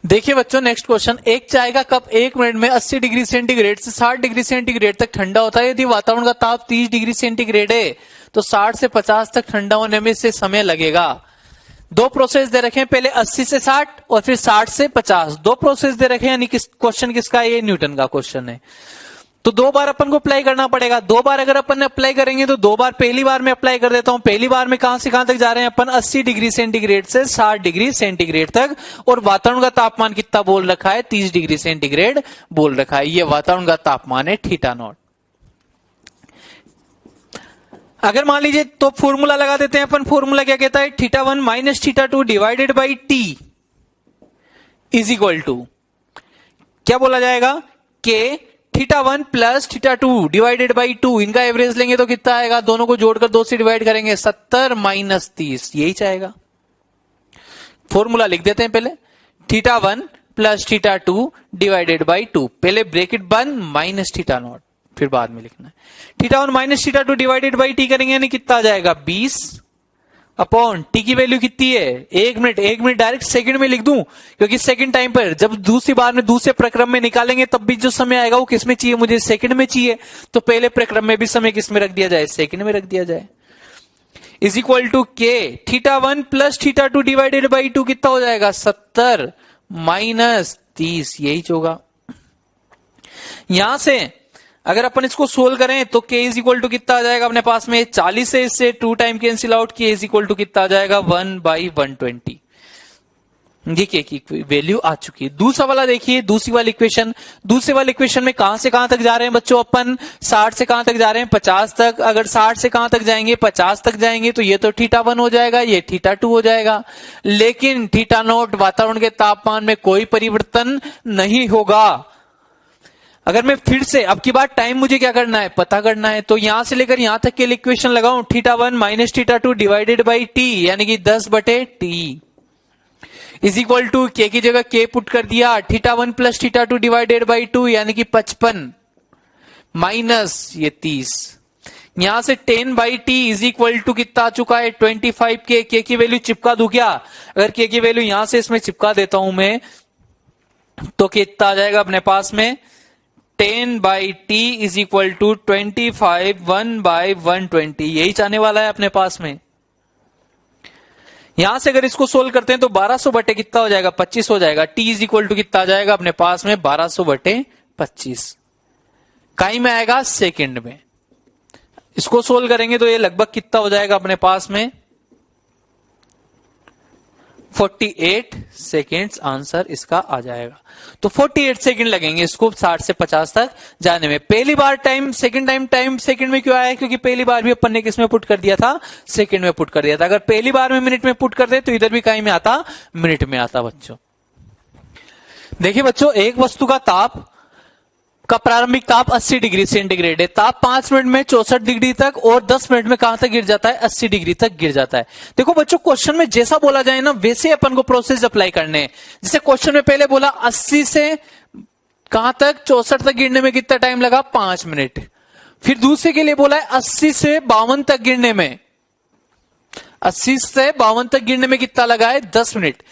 देखिए बच्चों next question, एक चाय का कप 1 मिनट में 80 डिग्री सेंटीग्रेड से 60 डिग्री सेंटीग्रेड तक ठंडा होता है। यदि वातावरण का ताप 30 डिग्री सेंटीग्रेड है तो 60 से 50 तक ठंडा होने में से समय लगेगा। दो प्रोसेस दे रखे हैं, पहले 80 से 60 और फिर 60 से 50। दो प्रोसेस दे रखे हैं, यानी क्वेश्चन किसका है? ये न्यूटन का क्वेश्चन है। तो दो बार अपन को अप्लाई करना पड़ेगा। दो बार अगर अपन अप्लाई करेंगे तो दो बार, पहली बार में अप्लाई कर देता हूं। पहली बार में कहां से कहां तक जा रहे हैं अपन? 80 डिग्री सेंटीग्रेड से 60 डिग्री सेंटीग्रेड तक, और वातावरण का तापमान कितना बोल रखा है? 30 डिग्री सेंटीग्रेड बोल रखा है। ये वातावरण का तापमान है थीटा नॉट। अगर मान लीजिए तो फॉर्मूला लगा देते हैं अपन। फॉर्मूला क्या कहता है? θ1 minus θ2 divided by T is equal to, क्या बोला जाएगा? के θ1 प्लस θ2 डिवाइडेड बाई 2, इनका एवरेज लेंगे तो कितना आएगा? दोनों को जोड़कर 2 से डिवाइड करेंगे, 70 माइनस 30, यही चाहेगा। फॉर्मूला लिख देते हैं पहले, θ1 प्लस θ2 डिवाइडेड बाई 2, पहले ब्रेकेट बंद, माइनस θ0, फिर बाद में लिखना है। θ1 माइनस θ2 डिवाइडेड बाई टी करेंगे, यानी कितना आ जाएगा? 20 अपॉन टी की वैल्यू कितनी है? 1 मिनट। 1 मिनट डायरेक्ट सेकंड में लिख दूं, क्योंकि सेकंड टाइम पर जब दूसरी बार में दूसरे प्रक्रम में निकालेंगे तब भी जो समय आएगा वो किस में चाहिए? मुझे सेकंड में चाहिए। तो पहले प्रक्रम में भी समय किस में रख दिया जाए? सेकंड में रख दिया जाए। इज इक्वल टू के θ1 प्लस θ2 डिवाइडेड बाई 2 कितना हो जाएगा? 70 माइनस 30, यही होगा। यहां से अगर अपन इसको सोल्व करें तो k इज इक्वल टू कितना आ जाएगा अपने पास में? 40 से इससे 2 time cancel out, k is equal to कितना आ जाएगा? 1/120। ये k की वैल्यू आ चुकी है। दूसरा वाला देखिए, दूसरी वाली इक्वेशन। दूसरे वाले इक्वेशन में कहां से कहां तक जा रहे हैं बच्चों अपन? 60 से कहां तक जा रहे हैं? 50 तक। अगर 60 से कहां तक जाएंगे? 50 तक जाएंगे, तो ये तो θ1 हो जाएगा, ये θ2 हो जाएगा। लेकिन θ0 वातावरण के तापमान में कोई परिवर्तन नहीं होगा। अगर मैं फिर से अब की बार टाइम मुझे क्या करना है? पता करना है। तो यहां से लेकर यहां तक के लिए इक्वेशन लगाऊं, θ1 माइनस θ2 डिवाइडेड बाई टी, यानी कि 10/t इज इक्वल टू के की जगह k पुट कर दिया, θ1 प्लस θ2 डिवाइडेड बाई 2, यानी कि 55 माइनस ये 30। यहां से 10/t इज इक्वल टू कितना आ चुका है? 25 के की वैल्यू चिपका दूं क्या? अगर k की वैल्यू यहां से इसमें चिपका देता हूं मैं, तो कितना आ जाएगा अपने पास में? 10/t इज इक्वल टू 25 1/120, यही चाहने वाला है अपने पास में। यहां से अगर इसको सोल्व करते हैं तो 1200 बटे कितना हो जाएगा? 25 हो जाएगा। t इज इक्वल टू कितना आ जाएगा अपने पास में? 1200 बटे 25। काई में आएगा? सेकंड में। इसको सोल्व करेंगे तो ये लगभग कितना हो जाएगा अपने पास में? 48 सेकेंड्स आंसर इसका आ जाएगा। तो 48 सेकंड लगेंगे इसको 60 से 50 तक जाने में। पहली बार टाइम, सेकंड टाइम सेकंड में क्यों आया? क्योंकि पहली बार भी अपन ने किस में पुट कर दिया था? सेकंड में पुट कर दिया था। अगर पहली बार में मिनट में पुट कर दे तो इधर भी कहीं में आता? मिनट में आता बच्चों। देखिए बच्चों, एक वस्तु का ताप का प्रारंभिक ताप 80 डिग्री सेंटीग्रेड है। ताप 5 मिनट में 64 डिग्री तक और 10 मिनट में कहां तक गिर जाता है? 80 डिग्री तक गिर जाता है। देखो बच्चों, क्वेश्चन में जैसा बोला जाए ना वैसे अपन को प्रोसेस अप्लाई करने हैं। जैसे क्वेश्चन में पहले बोला 80 से कहां तक? 64 तक गिरने में कितना टाइम लगा? 5 मिनट। फिर दूसरे के लिए बोला है 80 से 52 तक गिरने में, 80 से 52 तक गिरने में कितना लगा है? 10 मिनट,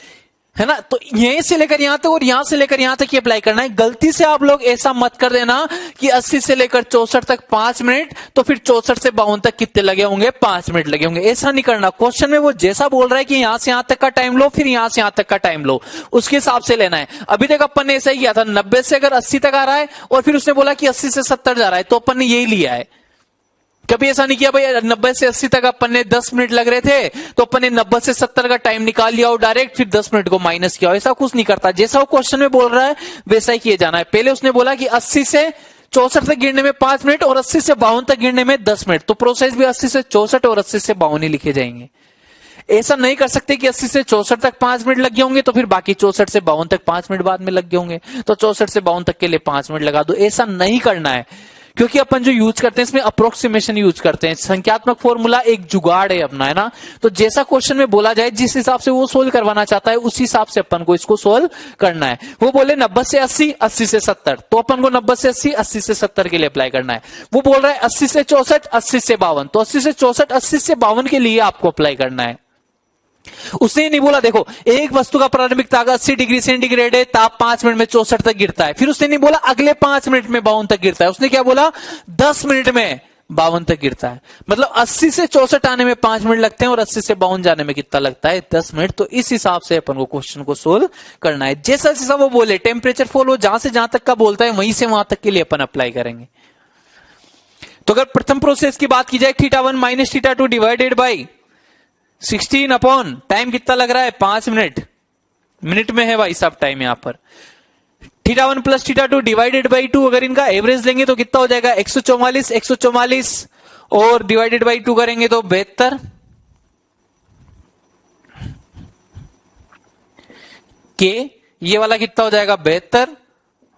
है ना। तो यहीं से लेकर यहां तक और यहां से लेकर यहां तक ये अप्लाई करना है। गलती से आप लोग ऐसा मत कर देना कि 80 से लेकर 64 तक 5 मिनट, तो फिर 64 से 52 तक कितने लगे होंगे? 5 मिनट लगे होंगे। ऐसा नहीं करना। क्वेश्चन में वो जैसा बोल रहा है कि यहां से यहां तक का टाइम लो, फिर यहां से यहां तक का टाइम लो, उसके हिसाब से लेना है। अभी तक अपन ने ऐसा ही किया था, 90 से अगर 80 तक आ रहा है और फिर उसने बोला कि 80 से 70 जा रहा है, तो अपन ने यही लिया है। कभी ऐसा नहीं किया भाई 90 से 80 तक अपन ने 10 मिनट लग रहे थे तो अपन ने 90 से 70 का टाइम निकाल लिया और डायरेक्ट फिर 10 मिनट को माइनस किया। ऐसा कुछ नहीं करता। जैसा वो क्वेश्चन में बोल रहा है वैसा ही किए जाना है। पहले उसने बोला कि 80 से 64 तक गिरने में 5 मिनट और 80 से 52 तक गिरने में 10 मिनट, तो प्रोसेस भी 80 से 64 और 80 से 52 ही लिखे जाएंगे। ऐसा नहीं कर सकते कि 80 से 64 तक 5 मिनट लग गए होंगे तो फिर बाकी 64 से 52 तक 5 मिनट बाद में लग गए होंगे, तो 64 से 52 तक के लिए 5 मिनट लगा दो। ऐसा नहीं करना है, क्योंकि अपन जो यूज करते हैं इसमें अप्रोक्सीमेशन यूज करते हैं। संख्यात्मक फॉर्मूला एक जुगाड़ है अपना, है ना। तो जैसा क्वेश्चन में बोला जाए, जिस हिसाब से वो सोल्व करवाना चाहता है उस हिसाब से अपन को इसको सोल्व करना है। वो बोले 90 से 80, 80 से 70, तो अपन को 90 से 80, 80 से 70 के लिए अप्लाई करना है। वो बोल रहा है 80 से 64, 80 से 52, तो 80 से 64, 80 से 52 के लिए आपको अप्लाई करना है। उसने नहीं बोला देखो एक वस्तु का प्रारंभिक ताप 80 डिग्री सेंटीग्रेड है, ताप 5 मिनट में 64 तक गिरता है। फिर उसने नहीं बोला अगले 5 मिनट में 52 तक गिरता है, उसने क्या बोला 10 मिनट में 52 तक गिरता है। मतलब 80 से 64 आने में 5 मिनट लगते हैं और 80 से 52 जाने में कितना लगता है 10 मिनट। तो इस हिसाब से अपन को क्वेश्चन को सोल्व करना है। जैसा जैसा वो बोले टेम्परेचर फॉलो जहां से जहां तक का बोलता है वहीं से वहां तक के लिए अपन अप्लाई करेंगे। तो अगर प्रथम प्रोसेस की बात की जाए θ1 minus θ2 divided by 16 upon time कितना लग रहा है 5 मिनट, मिनट में है भाई साहब टाइम यहां पर। θ1 प्लस θ2 डिवाइडेड बाई 2 अगर इनका एवरेज लेंगे तो कितना हो जाएगा 144, 144 और डिवाइडेड बाई 2 करेंगे तो 72 के ये वाला कितना हो जाएगा 72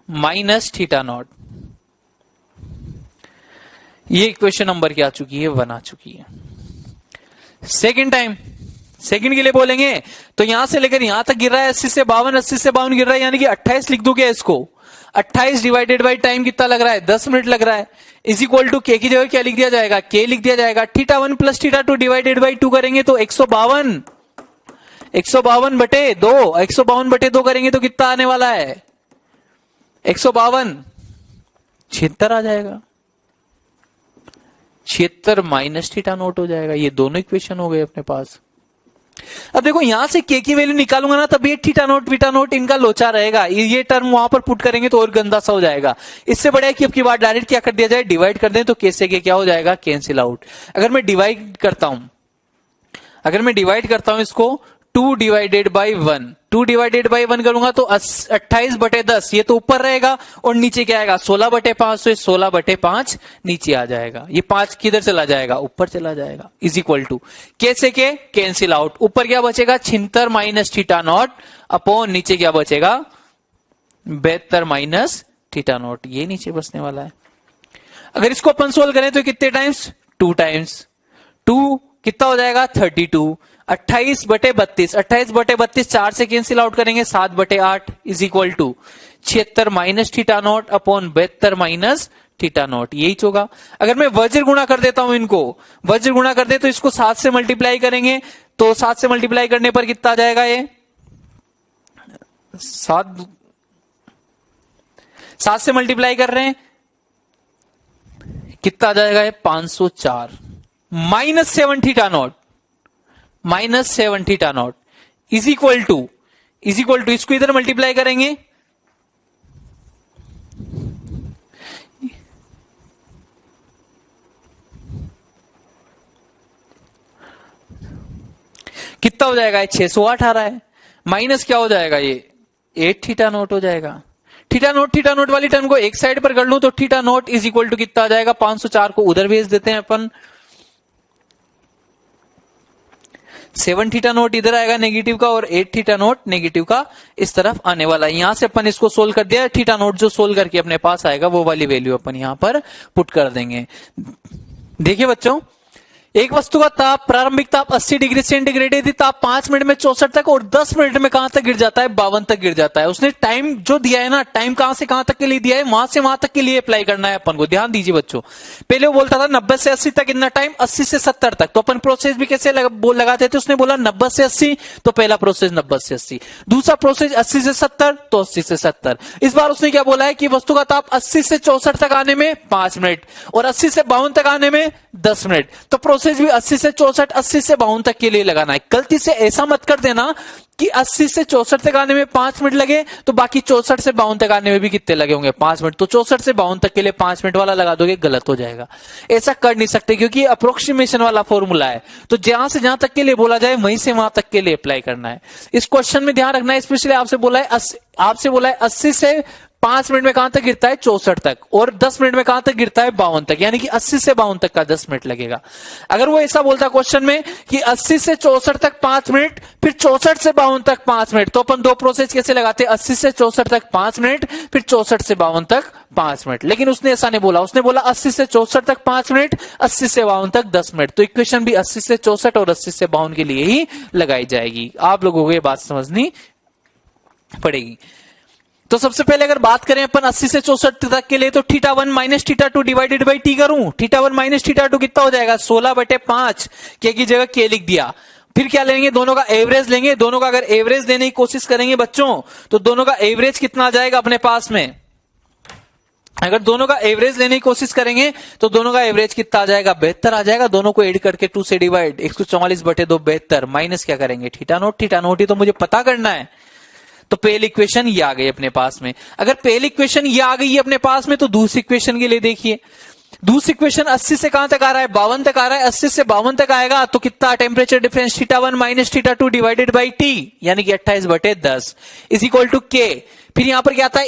माइनस θ0। ये इक्वेशन नंबर क्या आ चुकी है 1 आ चुकी है। सेकेंड टाइम सेकंड के लिए बोलेंगे तो यहां से लेकर यहां तक गिर रहा है 80 से 52, 80 से 52 गिर रहा है यानी कि 28 लिख दोगे इसको। 28 डिवाइडेड बाई टाइम कितना लग रहा है 10 मिनट लग रहा है, इज इक्वल टू के की जगह क्या लिख दिया जाएगा के लिख दिया जाएगा। θ1 प्लस θ2 डिवाइडेड बाई 2 करेंगे तो 152, 152 बटे 2, 152 बटे 2 करेंगे तो कितना आने वाला है 152, 76 आ जाएगा। 76 माइनस θ0 हो जाएगा। ये दोनों इक्वेशन हो गए अपने पास। अब देखो यहां से के की वैल्यू निकालूंगा ना तब ये θ0 β0 इनका लोचा रहेगा, ये टर्म वहां पर पुट करेंगे तो और गंदा सा हो जाएगा। इससे बढ़िया कि अब की बार डायरेक्ट क्या कर दिया जाए डिवाइड कर दें तो के से के क्या हो जाएगा कैंसिल आउट। अगर मैं डिवाइड करता हूं इसको 2 डिवाइडेड बाई 1, 2 डिवाइडेड बाई 1 करूंगा तो 28 बटे 10 ये तो ऊपर रहेगा और नीचे क्या आएगा 16 बटे 5, तो 16 बटे 5 नीचे आ जाएगा। ये 5 किधर चला जाएगा ऊपर चला जाएगा, इज इक्वल टू कैसे के कैंसिल आउट। ऊपर क्या बचेगा 76 माइनस θ0 अपॉन नीचे क्या बचेगा 72 माइनस θ0, ये नीचे बचने वाला है। अगर इसको अपन सोल्व करें तो कितने टाइम्स 2 टाइम्स, 2 कितना हो जाएगा 32, 28 बटे 32, 28 बटे 32 4 से कैंसिल आउट करेंगे 7 बटे 8 is equal to 76 minus θ0 upon 72 minus θ0, यही होगा। अगर मैं वज्र गुणा कर देता हूं इनको, वज्र गुणा कर दे तो इसको 7 से मल्टीप्लाई करेंगे तो 7 से मल्टीप्लाई करने पर कितना आ जाएगा ये 7 से मल्टीप्लाई कर रहे हैं कितना आ जाएगा ये 504 minus 7 θ0, minus 7 θ0 is equal to इसको इधर मल्टीप्लाई करेंगे कितना हो जाएगा 608 आ रहा है, माइनस क्या हो जाएगा ये 8 θ0 हो जाएगा। θ0 वाली टर्म को एक साइड पर कर लूं तो θ0 इज इक्वल टू कितना आ जाएगा 504 को उधर भेज देते हैं अपन, 7 θ0 इधर आएगा नेगेटिव का और 8 θ0 नेगेटिव का इस तरफ आने वाला है। यहां से अपन इसको सोल्व कर दिया, θ0 जो सोल्व करके अपने पास आएगा वो वाली वैल्यू अपन यहां पर पुट कर देंगे। देखिए बच्चों एक वस्तु का ताप प्रारंभिक ताप 80 डिग्री सेंटीग्रेड है, ताप 5 मिनट में 64 तक और 10 मिनट में कहां तक गिर जाता है 52 तक गिर जाता है। उसने टाइम जो दिया है ना, टाइम कहां से कहां तक के लिए दिया है वहां से वहां तक के लिए अप्लाई करना है अपन को। ध्यान दीजिए बच्चों, पहले वो बोलता था 90 से 80 तक कितना टाइम, 80 से 70 तक, तो अपन प्रोसेस भी कैसे लगाते थे। उसने बोला 90 से 80 तो पहला प्रोसेस 90 से 80, दूसरा प्रोसेस 80 से 70 तो 80 से 70। इस बार उसने क्या बोला है कि वस्तु का ताप 80 से 64 तक आने में 5 मिनट और 80 से 52 तक आने में 10 मिनट, तो प्रोसेस भी 80 से 64 80 से 52 तक के लिए लगाना है। गलती से ऐसा मत कर देना कि 80 से 64 तक आने में 5 मिनट लगे तो बाकी 64 से 52 तक आने में भी कितने लगे होंगे 5 मिनट, तो 64 से 52 तक के लिए 5 मिनट वाला लगा दोगे, गलत हो जाएगा। ऐसा कर नहीं सकते क्योंकि अप्रोक्सीमेशन वाला फॉर्मूला है, तो जहां से जहां तक के लिए बोला जाए वहीं से वहां तक के लिए अप्लाई करना है। इस क्वेश्चन में ध्यान रखना है, स्पेशली आपसे बोला है 80 से 5 मिनट में कहां तक गिरता है 64 तक और 10 मिनट में कहां तक गिरता है 52 तक, यानी कि 80 से 52 तक का 10 मिनट लगेगा। अगर वो ऐसा बोलता क्वेश्चन में कि 80 से 64 तक 5 मिनट फिर 64 से 52 तक 5 मिनट, तो अपन दो प्रोसेस कैसे लगाते 80 से 64 तक 5 मिनट फिर 64 से 52 तक 5 मिनट। लेकिन उसने ऐसा नहीं बोला, उसने बोला 80 से 64 तक 5 मिनट 80 से 52 तक 10 मिनट, तो इक्वेशन भी 80 से 64 और 80 से 52 के लिए ही लगाई जाएगी। आप लोगों को ये बात समझनी पड़ेगी। तो सबसे पहले अगर बात करें अपन 80 से 64 तक के लिए तो θ1 माइनस θ2 डिवाइडेड बाई टी करूं, θ1 माइनस θ2 कितना हो जाएगा 16 बटे 5, के की जगह के लिख दिया, फिर क्या लेंगे, दोनों का एवरेज लेंगे। दोनों का अगर एवरेज लेने की कोशिश करेंगे बच्चों, तो दोनों का एवरेज कितना आ जाएगा अपने पास में। अगर दोनों का एवरेज लेने की कोशिश करेंगे तो दोनों का एवरेज कितना आ जाएगा, 72 आ जाएगा। दोनों को ऐड करके 2 से डिवाइड, 144/2 72, माइनस क्या करेंगे, थीटा नोट ही तो मुझे पता करना है। तो पहली इक्वेशन ये आ गई अपने पास में। अगर पहली इक्वेशन ये आ गई है अपने पास में, तो दूसरी इक्वेशन के लिए देखिए। दूसरी इक्वेशन 80 से कहां तक आ रहा है, 52 तक आ रहा है। 80 से 52 तक आएगा तो कितना, temperature difference θ1 minus θ2 divided by T, यानी कि 28/10 इज इक्वल टू K। फिर यहां पर क्या आता है,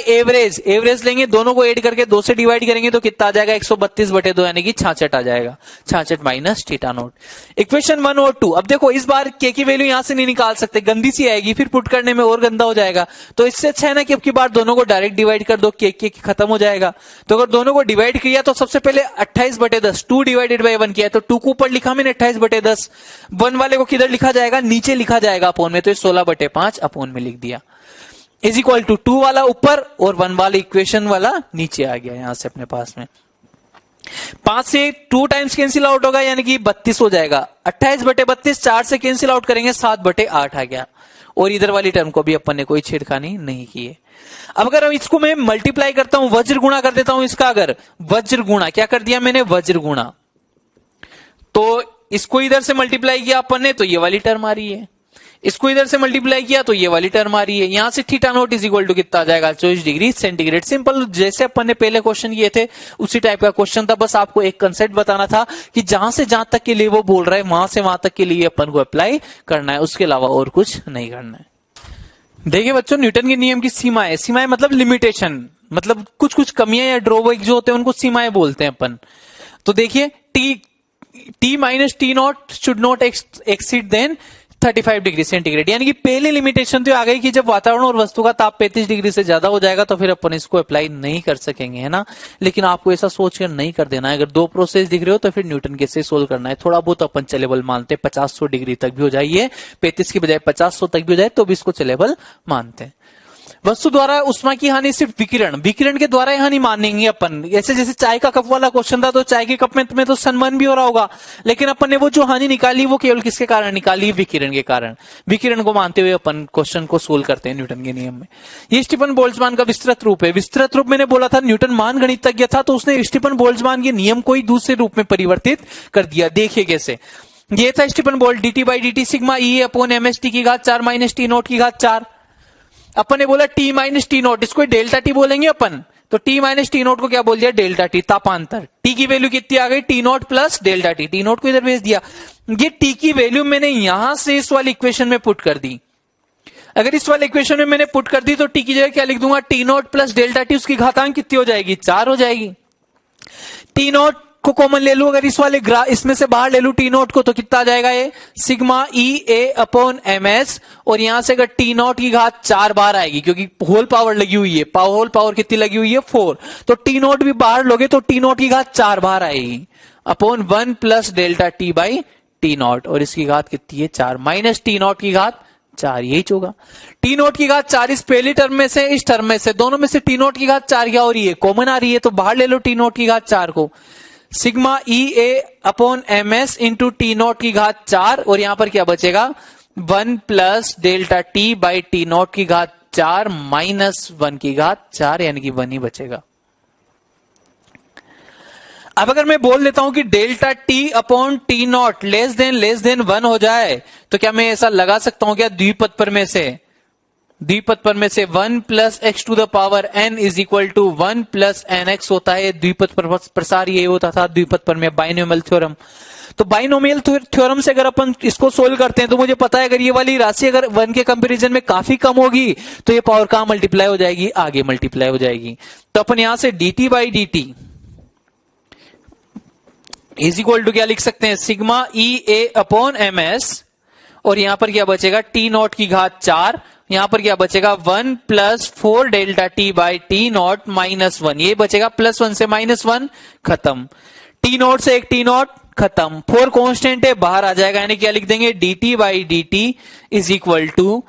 एवरेज लेंगे, दोनों को ऐड करके 2 से डिवाइड करेंगे तो कितना आ जाएगा, 132/2 यानी कि 66 आ जाएगा। 66 माइनस θ0। इक्वेशन 1 और 2। अब देखो इस बार K की वैल्यू यहां से नहीं निकाल सकते, गंदी सी आएगी, फिर पुट करने में और गंदा हो जाएगा। तो इससे अच्छा है ना कि अब की बार दोनों को डायरेक्ट डिवाइड कर दो, K खत्म हो जाएगा। तो अगर दोनों को डिवाइड किया तो सबसे पहले 28/10, 2 डिवाइडेड बाई 1 किया, तो 2 को ऊपर लिखा मैंने 28/10, 1 वाले को किधर लिखा जाएगा, नीचे लिखा जाएगा अपोन में, तो 16/5 अपोन में लिख दिया। इज इक्वल टू 2 वाला ऊपर और 1 वाला इक्वेशन वाला नीचे आ गया यहां से अपने पास में। 5 से 2 टाइम्स कैंसिल आउट होगा, यानी कि 32 हो जाएगा। 28/32 4 से कैंसिल आउट करेंगे, 7/8 आ गया। और इधर वाली टर्म को भी अपन ने कोई छेड़खानी नहीं की है। अब अगर इसको मैं मल्टीप्लाई करता हूं, वज्र गुणा कर देता हूं इसका, अगर वज्र गुणा क्या कर दिया मैंने, वज्र गुणा, तो इसको इधर से मल्टीप्लाई किया अपन ने तो ये वाली टर्म आ रही है, इसको इधर से मल्टीप्लाई किया तो ये वाली टर्म आ रही है। यहां से θ0 इज इक्वल टू कितना आ जाएगा, 24 डिग्री सेंटीग्रेड। सिंपल, जैसे अपन ने पहले क्वेश्चन किए थे उसी टाइप का क्वेश्चन था। बस आपको एक कंसेप्ट बताना था कि जहां से जहां तक के लिए वो बोल रहा है वहां से वहां तक के लिए अपन को अप्लाई करना है, उसके अलावा और कुछ नहीं करना है। देखिए बच्चों, न्यूटन के नियम की सीमाएं मतलब लिमिटेशन, मतलब कुछ कमियां या ड्रॉबैक जो होते हैं उनको सीमाएं बोलते हैं अपन। तो देखिए T minus T0 should not exceed then 35 degree centigrade, यानी कि पहली लिमिटेशन तो आ गई कि जब वातावरण और वस्तु का ताप 35 डिग्री से ज्यादा हो जाएगा तो फिर अपन इसको अप्लाई नहीं कर सकेंगे, है ना। लेकिन आपको ऐसा सोचकर नहीं कर देना है। अगर 2 प्रोसेस दिख रहे हो तो फिर न्यूटन के से सोल्व करना है। थोड़ा बहुत अपन चलेबल मानते हैं, 50-100 डिग्री तक भी हो जाइए, 35 की बजाय 50-100 तक भी हो जाए तो भी इसको चलेबल मानते हैं। वस्तु द्वारा उष्मा की हानि सिर्फ विकिरण के द्वारा हानि मानेंगे अपन। ऐसे जैसे चाय का कप वाला क्वेश्चन था, तो चाय के कप में तो सनबर्न भी हो रहा होगा, लेकिन अपन ने वो जो हानि निकाली वो केवल किसके कारण निकाली, विकिरण के कारण। विकिरण को मानते हुए अपन क्वेश्चन को सोल्व करते हैं न्यूटन के नियम में। ये स्टीफन बोल्ट्जमान का विस्तृत रूप है। विस्तृत रूप मैंने बोला था, न्यूटन महान गणितज्ञ था तो उसने स्टीफन बोल्ट्जमान के नियम को ही दूसरे रूप में परिवर्तित कर दिया। देखिए कैसे, ये था स्टीफन बोल्ट, dt/dt sigma E upon ms t की घात 4 माइनस T0 की घात 4। अपन ने बोला T माइनस T0, इसको डेल्टा टी बोलेंगे अपन, तो T माइनस T0 को क्या बोल दिया, डेल्टा टी, तापांतर। T की वैल्यू कितनी आ गई, T0 plus delta T. T0 को इधर भेज दिया। ये T की वैल्यू मैंने यहां से इस वाली इक्वेशन में पुट कर दी। अगर इस वाले इक्वेशन में मैंने पुट कर दी तो T की जगह क्या लिख दूंगा, T0 प्लस डेल्टा टी, उसकी घातांक कितनी हो जाएगी, 4 हो जाएगी। T0 को कॉमन ले लू, अगर इस वाले इसमें से बाहर ले लू T0 को, तो कितना आ जाएगा, ये sigma E A upon ms, और यहां से अगर T0 की घात 4 बाहर आएगी क्योंकि होल पावर लगी हुई है, होल पावर कितनी लगी हुई है, 4, तो T0 भी बाहर लोगे तो T0 की घात 4 बाहर आएगी upon 1 plus delta T by T0, और इसकी घात कितनी है, 4 माइनस T0 की घात 4, यही होगा। T0 की घात 4 इस पहली टर्म में से, इस टर्म में से, दोनों में से T0 की घात 4 क्या हो रही है, कॉमन आ रही है, तो बाहर ले लो T0 की घात 4 को। Sigma E A upon ms into T0 की घात 4, और यहां पर क्या बचेगा, 1 plus delta T by T0 की घात 4 माइनस 1 की घात 4, यानी कि 1 ही बचेगा। अब अगर मैं बोल देता हूं कि delta T upon T0 less than 1 हो जाए, तो क्या मैं ऐसा लगा सकता हूं क्या, द्विपद पर में से 1 plus x to the power n is equal to 1 plus nx होता है। द्विपद प्रसार ये होता था द्विपद पर में, बाइनोमियल थ्योरम। तो बाइनोमियल थ्योरम से अगर अपन इसको सोल्व करते हैं तो मुझे पता है अगर ये वाली राशि अगर 1 के कंपैरिजन में काफी कम होगी तो ये पावर कहां मल्टीप्लाई हो जाएगी, आगे मल्टीप्लाई हो जाएगी। तो अपन यहां से dt/dt इज इक्वल टू क्या लिख सकते हैं, sigma E A upon ms, और यहां पर क्या बचेगा, T0 की घात 4, यहां पर क्या बचेगा, 1 plus 4 delta T by T0 minus 1, ये बचेगा प्लस 1 से माइनस 1 खत्म, T0 से एक T0 खत्म, 4 कांस्टेंट है बाहर आ जाएगा, यानी क्या लिख देंगे, dt/dt is equal to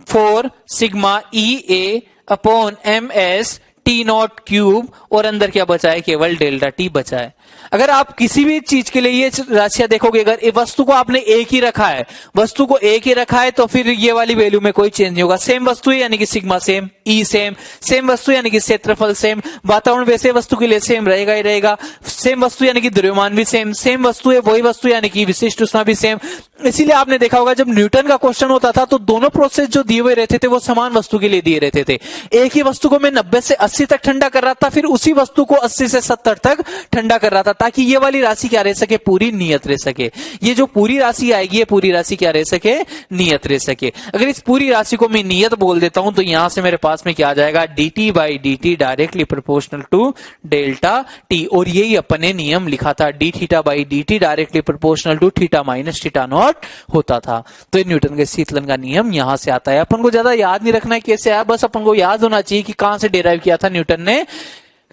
4 sigma E A upon ms T0 cube, और अंदर क्या बचा है, केवल डेल्टा टी बचा है। अगर आप किसी भी चीज के लिए ये राशियां देखोगे, अगर ये वस्तु को आपने एक ही रखा है, वस्तु को एक ही रखा है, तो फिर ये वाली वैल्यू में कोई चेंज नहीं होगा। सेम वस्तु है यानी कि सिग्मा सेम, ई सेम, सेम वस्तु यानी कि क्षेत्रफल सेम, वातावरण वैसे वस्तु के लिए सेम रहेगा ही रहेगा, सेम वस्तु यानी कि द्रव्यमान भी सेम, सेम वस्तु है वही वस्तु यानी कि विशिष्ट उष्मा भी सेम। इसीलिए आपने देखा होगा जब न्यूटन का क्वेश्चन होता था तो दोनों प्रोसेस जो दिए हुए रहते थे वो समान वस्तु के लिए दिए रहते थे। एक ही वस्तु को मैं 90 से 80 तक ठंडा कर रहा था, फिर उसी वस्तु को 80 से 70 तक ठंडा कर रहा था, ताकि ये वाली राशि क्या रह सके, पूरी नियत रह सके। ये जो पूरी राशि आएगी ये पूरी राशि क्या रह सके, नियत रह सके। अगर इस पूरी राशि को मैं नियत बोल देता हूं तो यहां से मेरे पास में क्या आ जाएगा, dt by dt directly proportional to delta T. और यही अपन ने नियम लिखा था, D theta by dt directly proportional to theta minus theta naught होता था। तो न्यूटन के शीतलन का नियम यहां से आता है। अपन को ज्यादा याद नहीं रखना है कैसे आया, बस अपन को याद होना चाहिए कि कहां से डिराइव किया था न्यूटन ने,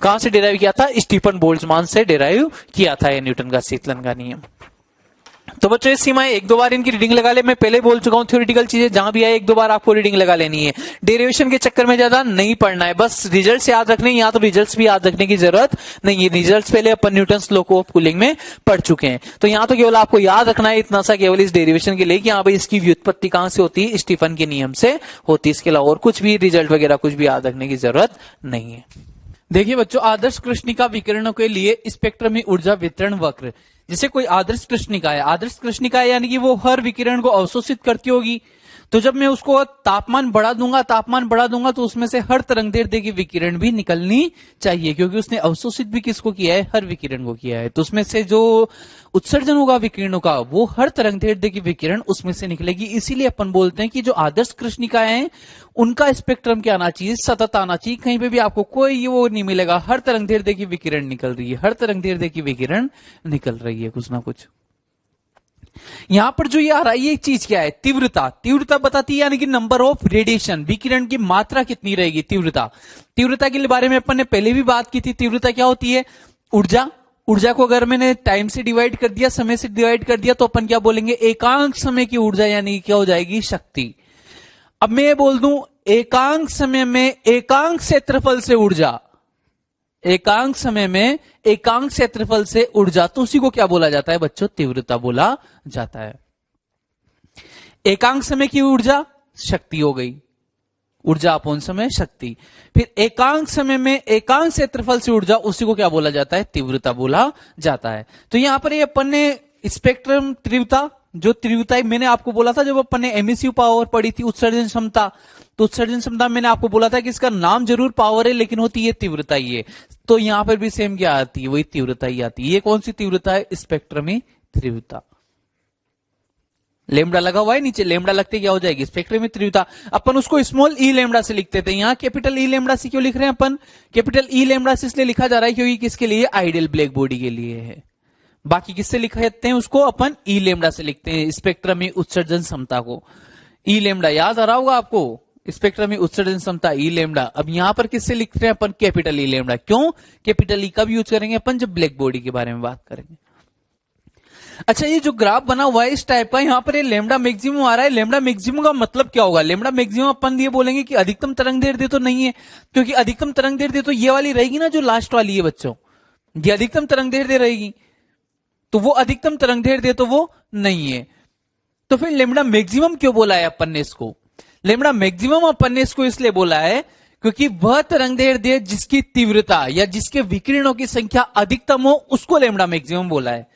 कहां से डिराइव किया था, स्टीफन बोल्ट्जमान से डिराइव किया था ये न्यूटन का शीतलन का नियम। तो बच्चों ये सीमाएं एक दो बार इनकी रीडिंग लगा ले, मैं पहले बोल चुका हूं थ्योरेटिकल चीजें जहां भी आए एक दो बार आपको रीडिंग लगा लेनी है। डेरिवेशन के चक्कर में ज्यादा नहीं पढ़ना है, बस रिजल्ट्स याद रखने, यहाँ तो रिजल्ट्स भी याद रखने की जरूरत नहीं है। रिजल्ट्स पहले अपन न्यूटन्स लॉ ऑफ कूलिंग में पढ़ चुके हैं, तो यहाँ तो केवल आपको याद रखना है इतना सा केवल इस डेरिवेशन के लिए कि हाँ भाई इसकी व्युत्पत्ति कहां से होती है, स्टीफन के नियम से होती है। इसके अलावा और कुछ भी रिजल्ट वगैरह कुछ भी याद रखने की जरूरत नहीं है। देखिए बच्चों, आदर्श कृष्णिका विकिरणों के लिए स्पेक्ट्रम में ऊर्जा वितरण वक्र, जैसे कोई आदर्श कृष्णिका है, आदर्श कृष्णिका है यानी कि वो हर विकिरण को अवशोषित करती होगी। तो जब मैं उसको तापमान बढ़ा दूंगा तो उसमें से हर तरंगदैर्ध्य की विकिरण भी निकलनी चाहिए, क्योंकि उसने अवशोषित भी किसको किया है, हर विकिरण को किया है। तो उसमें से जो उत्सर्जन होगा विकिरणों का वो हर तरंगदैर्ध्य की विकिरण उसमें से निकलेगी। इसीलिए अपन बोलते हैं कि जो आदर्श कृष्णिकाएं हैं उनका स्पेक्ट्रम क्या आना चाहिए, सतत आना चाहिए। कहीं पे भी आपको कोई वो नहीं मिलेगा, हर तरंगदैर्ध्य की विकिरण निकल रही है, हर तरंगदैर्ध्य की विकिरण निकल रही है कुछ ना कुछ। यहां पर जो ये आ रहा है ये चीज क्या है, तीव्रता। तीव्रता बताती है यानी कि नंबर ऑफ रेडिएशन, विकिरण की मात्रा कितनी रहेगी, तीव्रता। तीव्रता के बारे में अपन ने पहले भी बात की थी। तीव्रता क्या होती है, ऊर्जा। ऊर्जा को अगर मैंने टाइम से डिवाइड कर दिया, समय से डिवाइड कर दिया, तो अपन क्या बोलेंगे, एकांक समय की ऊर्जा यानी क्या हो जाएगी, शक्ति। अब मैं ये बोल दूं एकांक समय में एकांक क्षेत्रफल से ऊर्जा, एकांक समय में एकांक क्षेत्रफल से ऊर्जा, तो उसी को क्या बोला जाता है बच्चों, तीव्रता बोला जाता है। एकांक समय की ऊर्जा शक्ति हो गई, ऊर्जा अपॉन समय शक्ति। फिर एकांक समय में एकांक क्षेत्रफल से ऊर्जा, उसी को क्या बोला जाता है, तीव्रता बोला जाता है। तो यहां पर ये अपन ने स्पेक्ट्रम तीव्रता, जो तीव्रता मैंने आपको बोला था जब अपन ने एमिसिव पावर पढ़ी थी, उत्सर्जन क्षमता, तो उत्सर्जन क्षमता मैंने आपको बोला था कि इसका नाम जरूर पावर है लेकिन होती है तीव्रता ही है। तो यहां पर भी सेम क्या आती है, वही तीव्रता ही आती है। ये कौन सी तीव्रता है, स्पेक्ट्रमी तीव्रता। लेमडा लगा हुआ है नीचे, लेमडा लगते क्या हो जाएगी, स्पेक्ट्रमी तीव्रता। अपन उसको स्मॉल ई लेमडा से लिखते थे, यहां कैपिटल ई लेमडा से क्यों लिख रहे हैं अपन, कैपिटल ई लेमडा से इसलिए लिखा जा रहा है क्योंकि किसके लिए, आइडियल ब्लैक बॉडी के लिए है। बाकी किससे लिखते हैं उसको, अपन ई लेमडा से लिखते हैं स्पेक्ट्रम में उत्सर्जन क्षमता को। ई लेमडा याद आ रहा होगा आपको, स्पेक्ट्रम में उत्सर्जन क्षमता ई लेमडा। अब यहां पर किससे लिख रहे हैं अपन, कैपिटल ई लेमडा। क्यों कैपिटल ई कब यूज करेंगे अपन, जब ब्लैक बॉडी के बारे में बात करेंगे। अच्छा, ये जो ग्राफ बना हुआ है इस टाइप का, यहां पर ये लेमडा मैक्सिमम आ रहा है। लेमडा मैक्सिमम का मतलब क्या होगा, लेमडा मैक्सिमम अपन ये बोलेंगे कि अधिकतम तरंगदैर्ध्य तो नहीं है, क्योंकि अधिकतम तरंगदैर्ध्य तो ये वाली रहेगी ना जो लास्ट वाली है बच्चों, ये अधिकतम तरंगदैर्ध्य रहेगी, तो वो अधिकतम तरंगदैर्ध्य तो वो नहीं है। तो फिर लेमडा मैक्सिमम क्यों बोला है अपन ने इसको, लेमडा मैक्सिमम अपन ने इसको इसलिए बोला है क्योंकि वह तरंगदैर्ध्य जिसकी तीव्रता या जिसके विकिरणों की संख्या अधिकतम हो उसको लेमडा मैक्सिमम बोला है।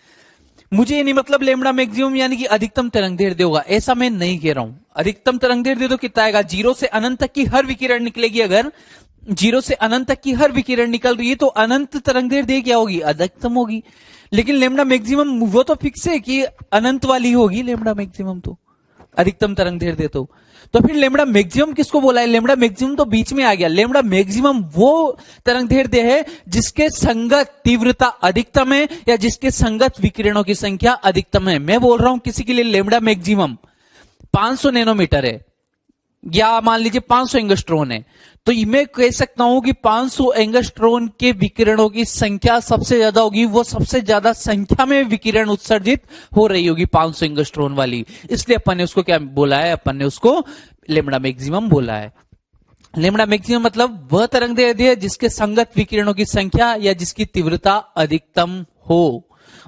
मुझे ये नहीं मतलब लेमडा मैक्सिमम यानी कि अधिकतम तरंगदैर्ध्य होगा, ऐसा मैं नहीं कह रहा हूं। अधिकतम तरंगदैर्ध्य तो कितना आएगा, 0 से अनंत तक की हर विकिरण निकलेगी। अगर 0 से अनंत तक की हर विकिरण निकल रही है तो अनंत तरंगदैर्ध्य क्या होगी, अधिकतम होगी। लेकिन लेमडा मैक्सिमम वो तो फिक्स है कि अनंत वाली होगी लेमडा मैक्सिमम, तो अधिकतम तरंगदैर्ध्य तो फिर लेमडा मैक्सिमम किसको बोला है, लेमडा मैक्सिमम तो बीच में आ गया। लेमडा मैक्सिमम वो तरंगदैर्ध्य है जिसके संगत तीव्रता अधिकतम है या जिसके संगत विकिरणों की संख्या अधिकतम है। मैं बोल रहा हूं किसी के लिए लेमडा मैक्सिमम 500 नैनोमीटर है या मान लीजिए 500 एंगस्ट्रॉन है, तो मैं कह सकता हूं कि 500 एंगस्ट्रॉन के विकिरणों की संख्या सबसे ज्यादा होगी, वो सबसे ज्यादा संख्या में विकिरण उत्सर्जित हो रही होगी 500 एंगस्ट्रॉन वाली, इसलिए अपन ने उसको क्या बोला है, अपन ने उसको लेमडा मैक्सिमम बोला है। लेमडा मैक्सिमम मतलब वह तरंगदैर्ध्य जिसके संगत विकिरणों की संख्या या जिसकी तीव्रता अधिकतम हो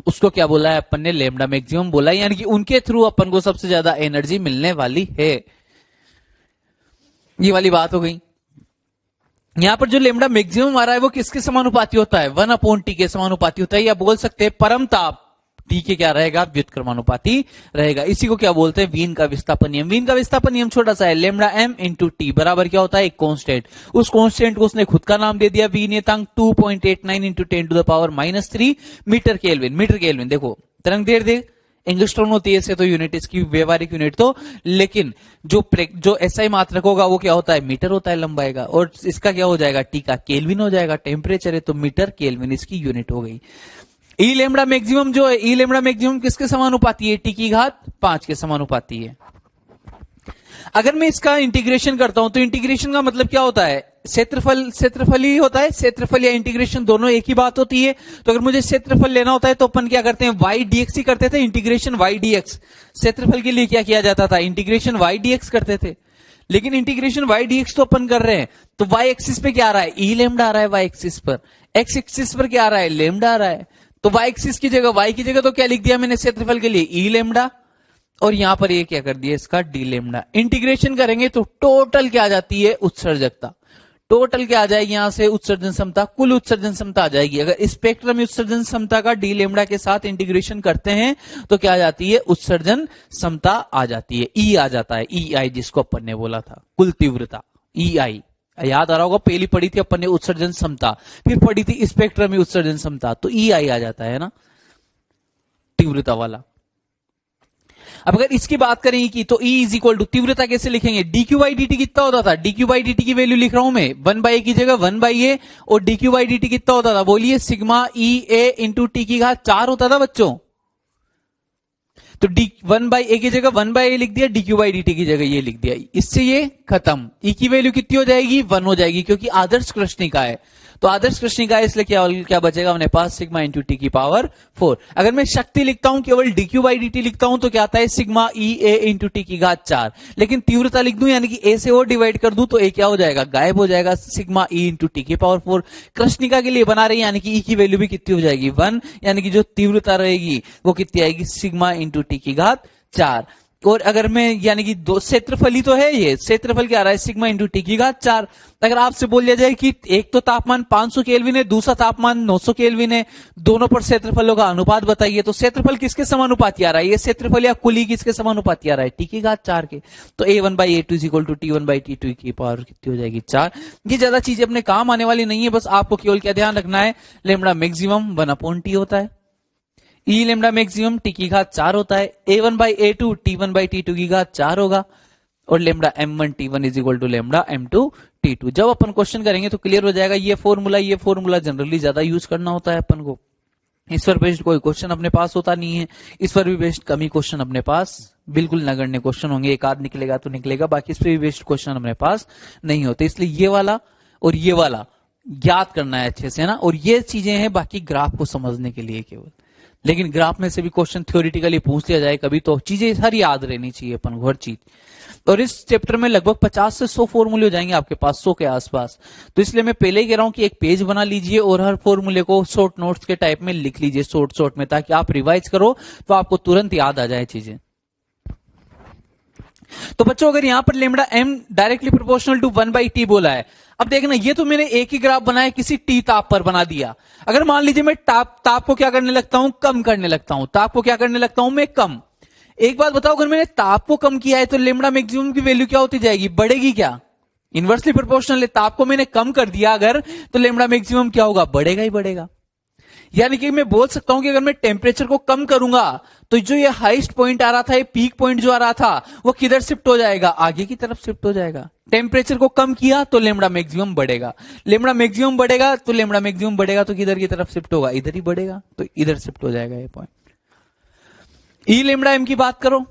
उसको क्या बोला है अपन ने, लेमडा मैक्सिमम बोला है, यानी कि उनके थ्रू अपन को सबसे ज्यादा एनर्जी मिलने वाली है। ये वाली बात हो गई। यहां पर जो लेमडा मैक्सिमम आ रहा है वो किसके समानुपाती होता है, 1/T के समानुपाती होता है, या बोल सकते हैं परम ताप T के क्या रहेगा, व्युत्क्रमानुपाती रहेगा। इसी को क्या बोलते हैं, वीन का विस्थापन नियम। वीन का विस्थापन नियम छोटा सा है, लेमडा m इंटू टी बराबर क्या होता है, एक कांस्टेंट। उस कांस्टेंट को उसने खुद का नाम दे दिया वी नियतांक 2.89 into 10⁻³ metre kelvin. Metre kelvin देखो तरंग देर एंगस्ट्रॉम होती है इससे, तो यूनिट इसकी व्यवहारिक यूनिट तो, लेकिन जो एसआई मात्रक होगा वो क्या होता है, मीटर होता है लंबाई का, और इसका क्या हो जाएगा, टी का केल्विन हो जाएगा, टेम्परेचर है तो मीटर केल्विन इसकी यूनिट हो गई। ई लेमडा मैक्सिमम जो है, ई लेमडा मैक्सिमम किसके समानुपाती है, टी की घात 5 के समानुपाती है। अगर मैं इसका इंटीग्रेशन करता हूं तो इंटीग्रेशन का मतलब क्या होता है, क्षेत्रफल ही होता है, क्षेत्रफल या इंटीग्रेशन दोनों एक ही बात होती है। तो अगर मुझे क्षेत्रफल लेना होता है तो अपन क्या करते हैं, वाई डीएक्स ही करते थे, इंटीग्रेशन वाई डीएक्स। क्षेत्रफल के लिए क्या किया जाता था, इंटीग्रेशन वाई डीएक्स करते थे, लेकिन इंटीग्रेशन वाई डीएक्स तो अपन कर रहे हैं, तो वाई एक्सिस पे क्या आ रहा है, ई लेमडा आ रहा है वाई एक्सिस पर, एक्स एक्सिस पर क्या आ रहा है, लेमडा आ रहा है। तो वाई एक्सिस की जगह, वाई की जगह तो क्या लिख दिया मैंने क्षेत्रफल के लिए ई लेमडा, और यहां पर ये क्या कर दिया इसका डी लेमडा। इंटीग्रेशन करेंगे तो टोटल क्या आ जाती है, उत्सर्जकता। टोटल क्या आ जाएगी यहां से, उत्सर्जन क्षमता, कुल उत्सर्जन क्षमता आ जाएगी। अगर स्पेक्ट्रम में उत्सर्जन क्षमता का डी लेमडा के साथ इंटीग्रेशन करते हैं तो क्या आ जाती है, उत्सर्जन क्षमता आ जाती है, ई आ जाता है, ई आई जिसको अपन ने बोला था, कुल तीव्रता ई आई। याद आ रहा होगा पहली पढ़ी थी अपन ने उत्सर्जन क्षमता, फिर पढ़ी थी स्पेक्ट्रम में उत्सर्जन क्षमता, तो ई आई आ जाता है ना, तीव्रता वाला। अब अगर इसकी बात करेंगे कि तो E इज इक्वल टू तीव्रता कैसे लिखेंगे, dQ/dt कितना होता था, dQ/dt की वैल्यू लिख रहा हूं मैं, 1/a की जगह 1/a, और dQ/dt कितना होता था बोलिए, सिग्मा EA इंटू टी की घात 4 होता था बच्चों। तो 1/a की जगह 1/a लिख दिया, dQ/dt की जगह ये लिख दिया, इससे ये खत्म। E की वैल्यू कितनी हो जाएगी, 1 हो जाएगी, क्योंकि आदर्श कृष्णिका है, तो आदर्श कृष्णिका है, इसलिए क्या बचेगा अपने पास, सिग्मा इंटू टी की पावर 4। अगर मैं शक्ति लिखता हूं, केवल dQ/dt लिखता हूं, तो क्या आता है, सिग्मा EA इंटू टी की घात 4। लेकिन तीव्रता लिख दूं, यानी कि ए से ओ डिवाइड कर दूं, तो ए क्या हो जाएगा, गायब हो जाएगा, सिग्मा E इंटू टी की पावर 4। कृष्णिका के लिए बना रही, यानी कि E की वैल्यू भी कितनी हो जाएगी, 1, यानी कि जो तीव्रता रहेगी वो कितनी आएगी, सिग्मा इंटू टी की घात 4। और अगर मैं, यानी कि दो क्षेत्रफल ही तो है, ये क्षेत्रफल क्या आ रहा है, सिग्मा इंटू टी की घात 4। अगर आपसे बोल दिया जाए कि एक तो तापमान 500 केल्विन है, दूसरा तापमान 900 केल्विन है, दोनों पर क्षेत्रफलों का अनुपात बताइए, तो क्षेत्रफल किसके समानुपाती आ रहा है, ये क्षेत्रफल या कुली किसके समानुपाती आ रहा है, टी की घात 4 के। तो A1/A2 is equal to T1/T2 की पावर कितनी हो जाएगी, 4। ये ज्यादा चीजें अपने काम आने वाली नहीं है, बस आपको केवल क्या ध्यान रखना है, लेमडा मैक्सिमम 1/T होता है, ई लेमडा मैक्सिमम टी की घात 4 होता है, A1/A2 T1/T2 की घात 4 होगा, और lambda M1 T1 is equal to lambda M2 T2। जब अपन क्वेश्चन करेंगे तो क्लियर हो जाएगा। ये फॉर्मूला जनरली ज्यादा यूज करना होता है अपन को, इस पर बेस्ड कोई क्वेश्चन अपने पास होता नहीं है, इस पर भी बेस्ड कम ही क्वेश्चन अपने पास, बिल्कुल नगण्य क्वेश्चन होंगे, एक आध निकलेगा तो निकलेगा, बाकी इस पर भी बेस्ड क्वेश्चन अपने पास नहीं होते। इसलिए ये वाला और ये वाला याद करना है अच्छे से, है ना। और ये चीजें हैं बाकी ग्राफ को समझने के लिए केवल, लेकिन ग्राफ में से भी क्वेश्चन थ्योरेटिकली पूछ लिया जाए कभी, तो चीजें हर याद रहनी चाहिए अपन को, हर चीज। और इस चैप्टर में लगभग 50 से 100 फॉर्मूले हो जाएंगे आपके पास, 100 के आसपास। तो इसलिए मैं पहले ही कह रहा हूं कि एक पेज बना लीजिए और हर फॉर्मूले को शॉर्ट नोट्स के टाइप में लिख लीजिए, शॉर्ट में, ताकि आप रिवाइज करो तो आपको तुरंत याद आ जाए चीजें। तो बच्चों अगर यहां पर lambda m directly proportional to 1/t बोला है, अब देखना ये तो मैंने एक ही ग्राफ बनाया, किसी टी ताप पर बना दिया। अगर मान लीजिए मैं ताप को क्या करने लगता हूं, कम करने लगता हूं, ताप को क्या करने लगता हूं मैं, कम। एक बात बताओ, अगर मैंने ताप को कम किया है तो लेमडा मैक्सिमम की वैल्यू क्या होती जाएगी, बढ़ेगी क्या, इनवर्सली प्रोपोर्शनल है। ताप को मैंने कम कर दिया अगर, तो लेमडा मैक्सिमम क्या होगा, बढ़ेगा ही बढ़ेगा। यानी कि मैं बोल सकता हूं कि अगर मैं टेम्परेचर को कम करूंगा तो जो ये हाईएस्ट पॉइंट आ रहा था, ये पीक पॉइंट जो आ रहा था, वो किधर शिफ्ट हो जाएगा, आगे की तरफ शिफ्ट हो जाएगा। टेम्परेचर को कम किया तो लेमडा मैक्सिमम बढ़ेगा, लेमडा मैक्सिमम बढ़ेगा तो लेमडा मैक्सिमम बढ़ेगा तो किधर की तरफ शिफ्ट होगा, इधर ही बढ़ेगा, तो इधर शिफ्ट हो जाएगा ये पॉइंट। ई लेमडा एम की बात करो,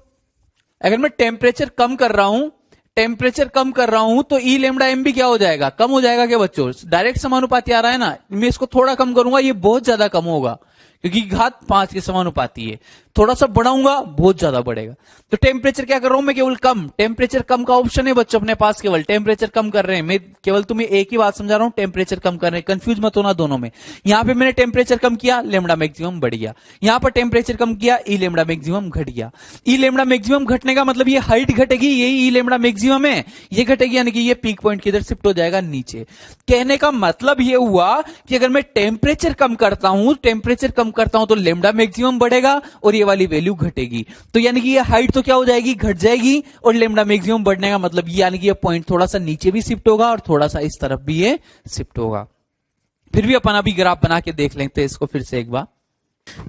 अगर मैं टेम्परेचर कम कर रहा हूं तो ई लेमडा एम भी क्या हो जाएगा, कम हो जाएगा क्या बच्चों, डायरेक्ट समानुपाती आ रहा है ना। मैं इसको थोड़ा कम करूंगा, ये बहुत ज्यादा कम होगा, क्योंकि घात 5 के समानुपाती है। थोड़ा सा बढ़ाऊंगा बहुत ज्यादा बढ़ेगा। तो टेम्परेचर क्या कर रहा हूं मैं, केवल कम, टेम्परेचर कम का ऑप्शन है बच्चों अपने पास, केवल टेम्परेचर कम कर रहे हैं। मैं केवल तुम्हें एक ही बात समझा रहा हूं, टेम्परेचर कम कर रहे हैं, कंफ्यूज मत होना दोनों में। यहां पे मैंने टेम्परेचर कम किया, लेमड़ा मैक्सिमम बढ़ गया। यहां पर टेम्परेचर कम किया, ई लेमड़ा मैक्सिमम घट गया। ई लेमड़ा मैक्सिमम घटने का मतलब ये हाइट घटेगी, यही ई लेमड़ा मैक्सिमम है, ये घटेगी, यानी कि ये पीक पॉइंट किधर शिफ्ट हो जाएगा, नीचे। कहने का मतलब ये हुआ कि अगर मैं टेम्परेचर कम करता हूं, टेम्परेचर कम करता हूं तो लेमड़ा मैक्सिमम बढ़ेगा और ये वाली वैल्यू घटेगी। तो यानी कि ये हाइट तो क्या हो जाएगी, घट जाएगी, और लेमड़ा मैक्सिमम बढ़ने का मतलब ये, यानी कि ये पॉइंट थोड़ा सा नीचे भी शिफ्ट होगा और थोड़ा सा इस तरफ भी ये शिफ्ट होगा। फिर भी अपन अभी ग्राफ बना के देख लेते हैं इसको फिर से एक बार।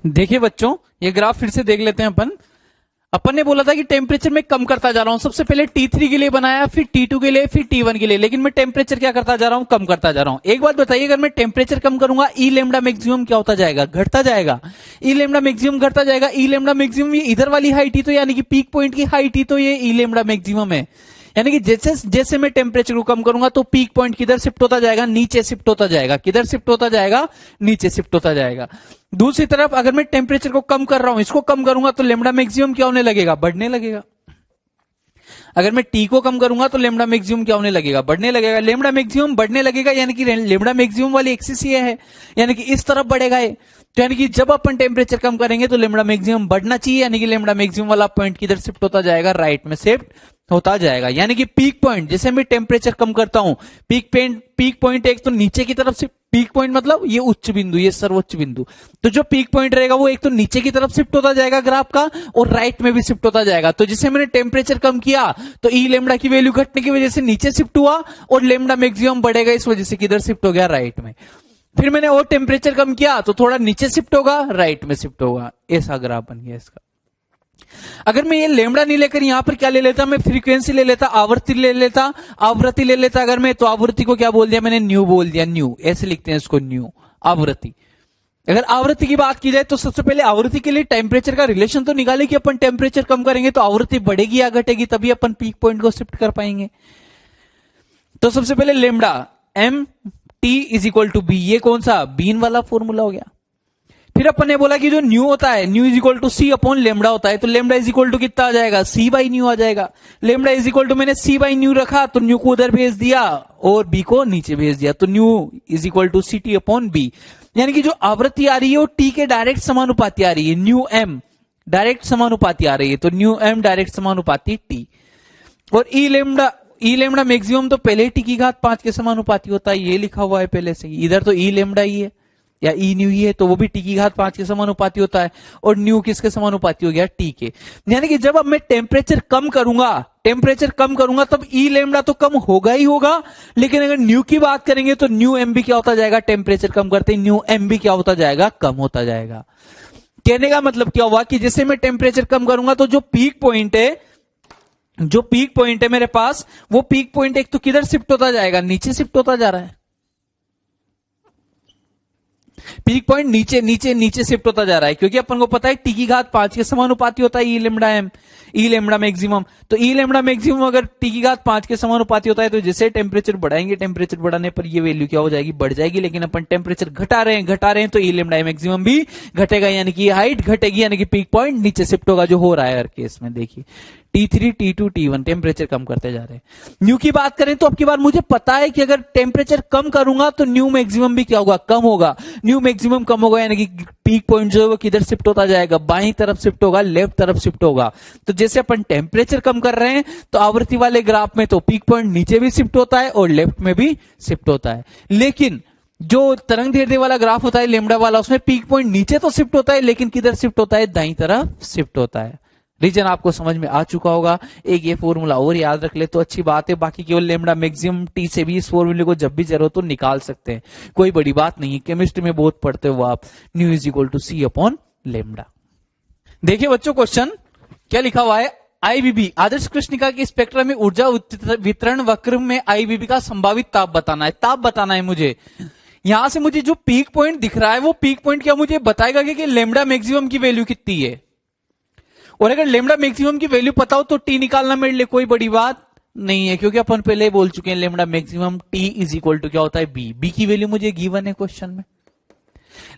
देखिए बच्चों, ये ग्राफ फिर से देख लेते हैं अपन ने बोला था कि टेम्परेचर में कम करता जा रहा हूं। सबसे पहले T3 के लिए बनाया, फिर T2 के लिए, फिर T1 के लिए, लेकिन मैं टेम्परेचर क्या करता जा रहा हूं, कम करता जा रहा हूं। एक बात बताइए, अगर मैं टेम्परेचर कम करूंगा ई लेमड़ा मैक्सिमम क्या होता जाएगा, घटता जाएगा। ई लेमड़ा मैक्सिमम घटता जाएगा। ई लेमड़ा मैक्सिमम ये इधर वाली हाइट ही तो, यानी कि पीक पॉइंट की हाइट ही तो ये ई लेमड़ा मैक्सिमम है। यानी कि जैसे जैसे मैं टेम्परेचर को कम करूंगा तो पीक पॉइंट किधर शिफ्ट होता जाएगा, नीचे शिफ्ट होता जाएगा। किधर शिफ्ट होता जाएगा, नीचे शिफ्ट होता जाएगा। दूसरी तरफ अगर मैं टेम्परेचर को कम कर रहा हूं, इसको कम करूंगा तो लेमड़ा मैक्सिमम क्या होने लगेगा, बढ़ने लगेगा। अगर मैं टी को कम करूंगा तो लेमड़ा मैक्सिमम क्या होने लगेगा, बढ़ने लगेगा। लेमड़ा मैक्सिमम बढ़ने लगेगा, यानी कि लेमड़ा मैक्सिमम वाली एक्सिस ये है, यानी कि इस तरफ बढ़ेगा ये। तो यानी कि जब अपन टेम्परेचर कम करेंगे तो लेमड़ा मैक्सिमम बढ़ना चाहिए, यानी कि लेमड़ा मैक्सिमम वाला पॉइंट किधर शिफ्ट होता जाएगा, राइट में शिफ्ट होता जाएगा। यानी कि पीक पॉइंट, जैसे मैं टेम्परेचर कम करता हूं, पीक पॉइंट एक तो नीचे की तरफ से, पीक पॉइंट मतलब ये उच्च बिंदु, ये सर्वोच्च बिंदु, तो जो पीक पॉइंट रहेगा वो एक तो नीचे की तरफ शिफ्ट होता जाएगा ग्राफ का, और राइट में भी शिफ्ट होता जाएगा। तो जैसे मैंने टेम्परेचर कम किया तो ई लेमड़ा की वैल्यू घटने की वजह से नीचे शिफ्ट हुआ, और लेमड़ा मैक्सिमम बढ़ेगा, इस वजह से किधर शिफ्ट हो गया, राइट में। फिर मैंने और टेम्परेचर कम किया तो थोड़ा नीचे शिफ्ट होगा, राइट में शिफ्ट होगा। ऐसा ग्राफ बन गया इसका। अगर मैं ये लेमड़ा नहीं लेकर यहां पर क्या ले लेता, मैं फ्रीक्वेंसी ले लेता, आवृत्ति ले लेता अगर मैं, तो आवृत्ति को क्या बोल दिया मैंने, न्यू बोल दिया, न्यू, ऐसे लिखते हैं इसको, न्यू आवृत्ति। अगर आवृत्ति की बात की जाए तो सबसे पहले आवृत्ति के लिए टेम्परेचर का रिलेशन तो निकाले कि अपन टेम्परेचर कम करेंगे तो आवृत्ति बढ़ेगी या घटेगी, तभी अपन पीक पॉइंट को शिफ्ट कर पाएंगे। तो सबसे पहले lambda M T is equal to B, ये कौन सा, बीन वाला फॉर्मूला हो गया। फिर अपन ने बोला कि जो न्यू होता है, nu is equal to C upon lambda होता है, तो लेमड़ा इज इक्वल टू कितना आ जाएगा, सी बाई न्यू आ जाएगा। लेमड़ा इज इक्वल टू मैंने सी बाई न्यू रखा तो न्यू को उधर भेज दिया और बी को नीचे भेज दिया, तो nu is equal to C T upon B. यानी कि जो आवृत्ति आ रही है वो टी के डायरेक्ट समानुपाती आ रही है, न्यू एम डायरेक्ट समानुपाती आ रही है, तो न्यू एम डायरेक्ट समानुपाती टी। और ई लेमड़ा मैक्सिमम तो पहले टी की घात 5 के समानुपाती होता है, ये लिखा हुआ है पहले से, इधर तो ई लेमड़ा ही है या ई न्यू ही है, तो वो भी टी की घात 5 के समानुपाती होता है, और न्यू किसके समानुपाती हो गया, टी के। यानी कि जब अब मैं टेम्परेचर कम करूंगा तब ई लेमड़ा तो कम होगा ही होगा, लेकिन अगर न्यू की बात करेंगे तो न्यू एम भी क्या होता जाएगा, टेम्परेचर कम करते ही न्यू एम भी क्या होता जाएगा, कम होता जाएगा। कहने का मतलब क्या हुआ कि जैसे मैं टेम्परेचर कम करूंगा तो जो पीक पॉइंट है मेरे पास, वो पीक पॉइंट एक तो किधर शिफ्ट होता जाएगा, नीचे शिफ्ट होता जा रहा है। पीक पॉइंट नीचे नीचे नीचे शिफ्ट होता जा रहा है, क्योंकि अपन को पता है टी की घात 5 के समानुपाती होता है ई लेमड़ा एम, ई लेमड़ा मैक्सिमम। तो ई लेमड़ा मैक्सिमम अगर टी की घात 5 के समानुपाती होता है तो जैसे टेम्परेचर बढ़ाएंगे, टेम्परेचर बढ़ाने पर ये वैल्यू क्या हो जाएगी, बढ़ जाएगी। लेकिन अपन टेम्परेचर घटा रहे हैं तो ई लेमड़ा मैक्सिमम भी घटेगा, यानी कि हाइट घटेगी, यानी कि पीक पॉइंट नीचे शिफ्ट होगा, जो हो रहा है हर केस में। देखिए T3, T2, T1 टेम्परेचर कम करते जा रहे हैं। न्यू की बात करें तो अब की बार मुझे पता है कि अगर टेम्परेचर कम करूंगा तो न्यू मैक्सिमम भी क्या होगा, कम होगा। न्यू मैक्सिमम कम होगा, यानी कि पीक पॉइंट जो है वो किधर शिफ्ट होता जाएगा, बाईं तरफ शिफ्ट होगा, लेफ्ट तरफ शिफ्ट होगा। तो जैसे अपन टेम्परेचर कम कर रहे हैं तो आवृत्ति वाले ग्राफ में तो पीक पॉइंट नीचे भी शिफ्ट होता है और लेफ्ट में भी शिफ्ट होता है। लेकिन जो तरंग दैर्ध्य वाला ग्राफ होता है लेमड़ा वाला, उसमें पीक पॉइंट नीचे तो शिफ्ट होता है, लेकिन किधर शिफ्ट होता है, दाईं तरफ शिफ्ट होता है। रीजन आपको समझ में आ चुका होगा। एक ये फॉर्मूला और याद रख ले तो अच्छी बात है, बाकी केवल लेमड़ा मैक्सिमम टी से भी इस फॉर्मूले को जब भी जरूरत हो निकाल सकते हैं, कोई बड़ी बात नहीं है। केमिस्ट्री में बहुत पढ़ते हो आप, nu is equal to C upon lambda. देखिए बच्चों क्वेश्चन क्या लिखा हुआ है, आईबीबी आदर्श कृष्णिका की स्पेक्ट्रम में ऊर्जा वितरण वक्र में आईबीबी का संभावित ताप बताना है मुझे। यहां से मुझे जो पीक पॉइंट दिख रहा है वो पीक पॉइंट क्या मुझे बताएगा कि लेमड़ा मैक्सिमम की वैल्यू कितनी है, और अगर लेमड़ा मैक्सिमम की वैल्यू पता हो तो टी निकालना मेरे लिए कोई बड़ी बात नहीं है, क्योंकि अपन पहले ही बोल चुके हैं lambda maximum T is equal to क्या होता है, बी की वैल्यू मुझे गिवन है क्वेश्चन में।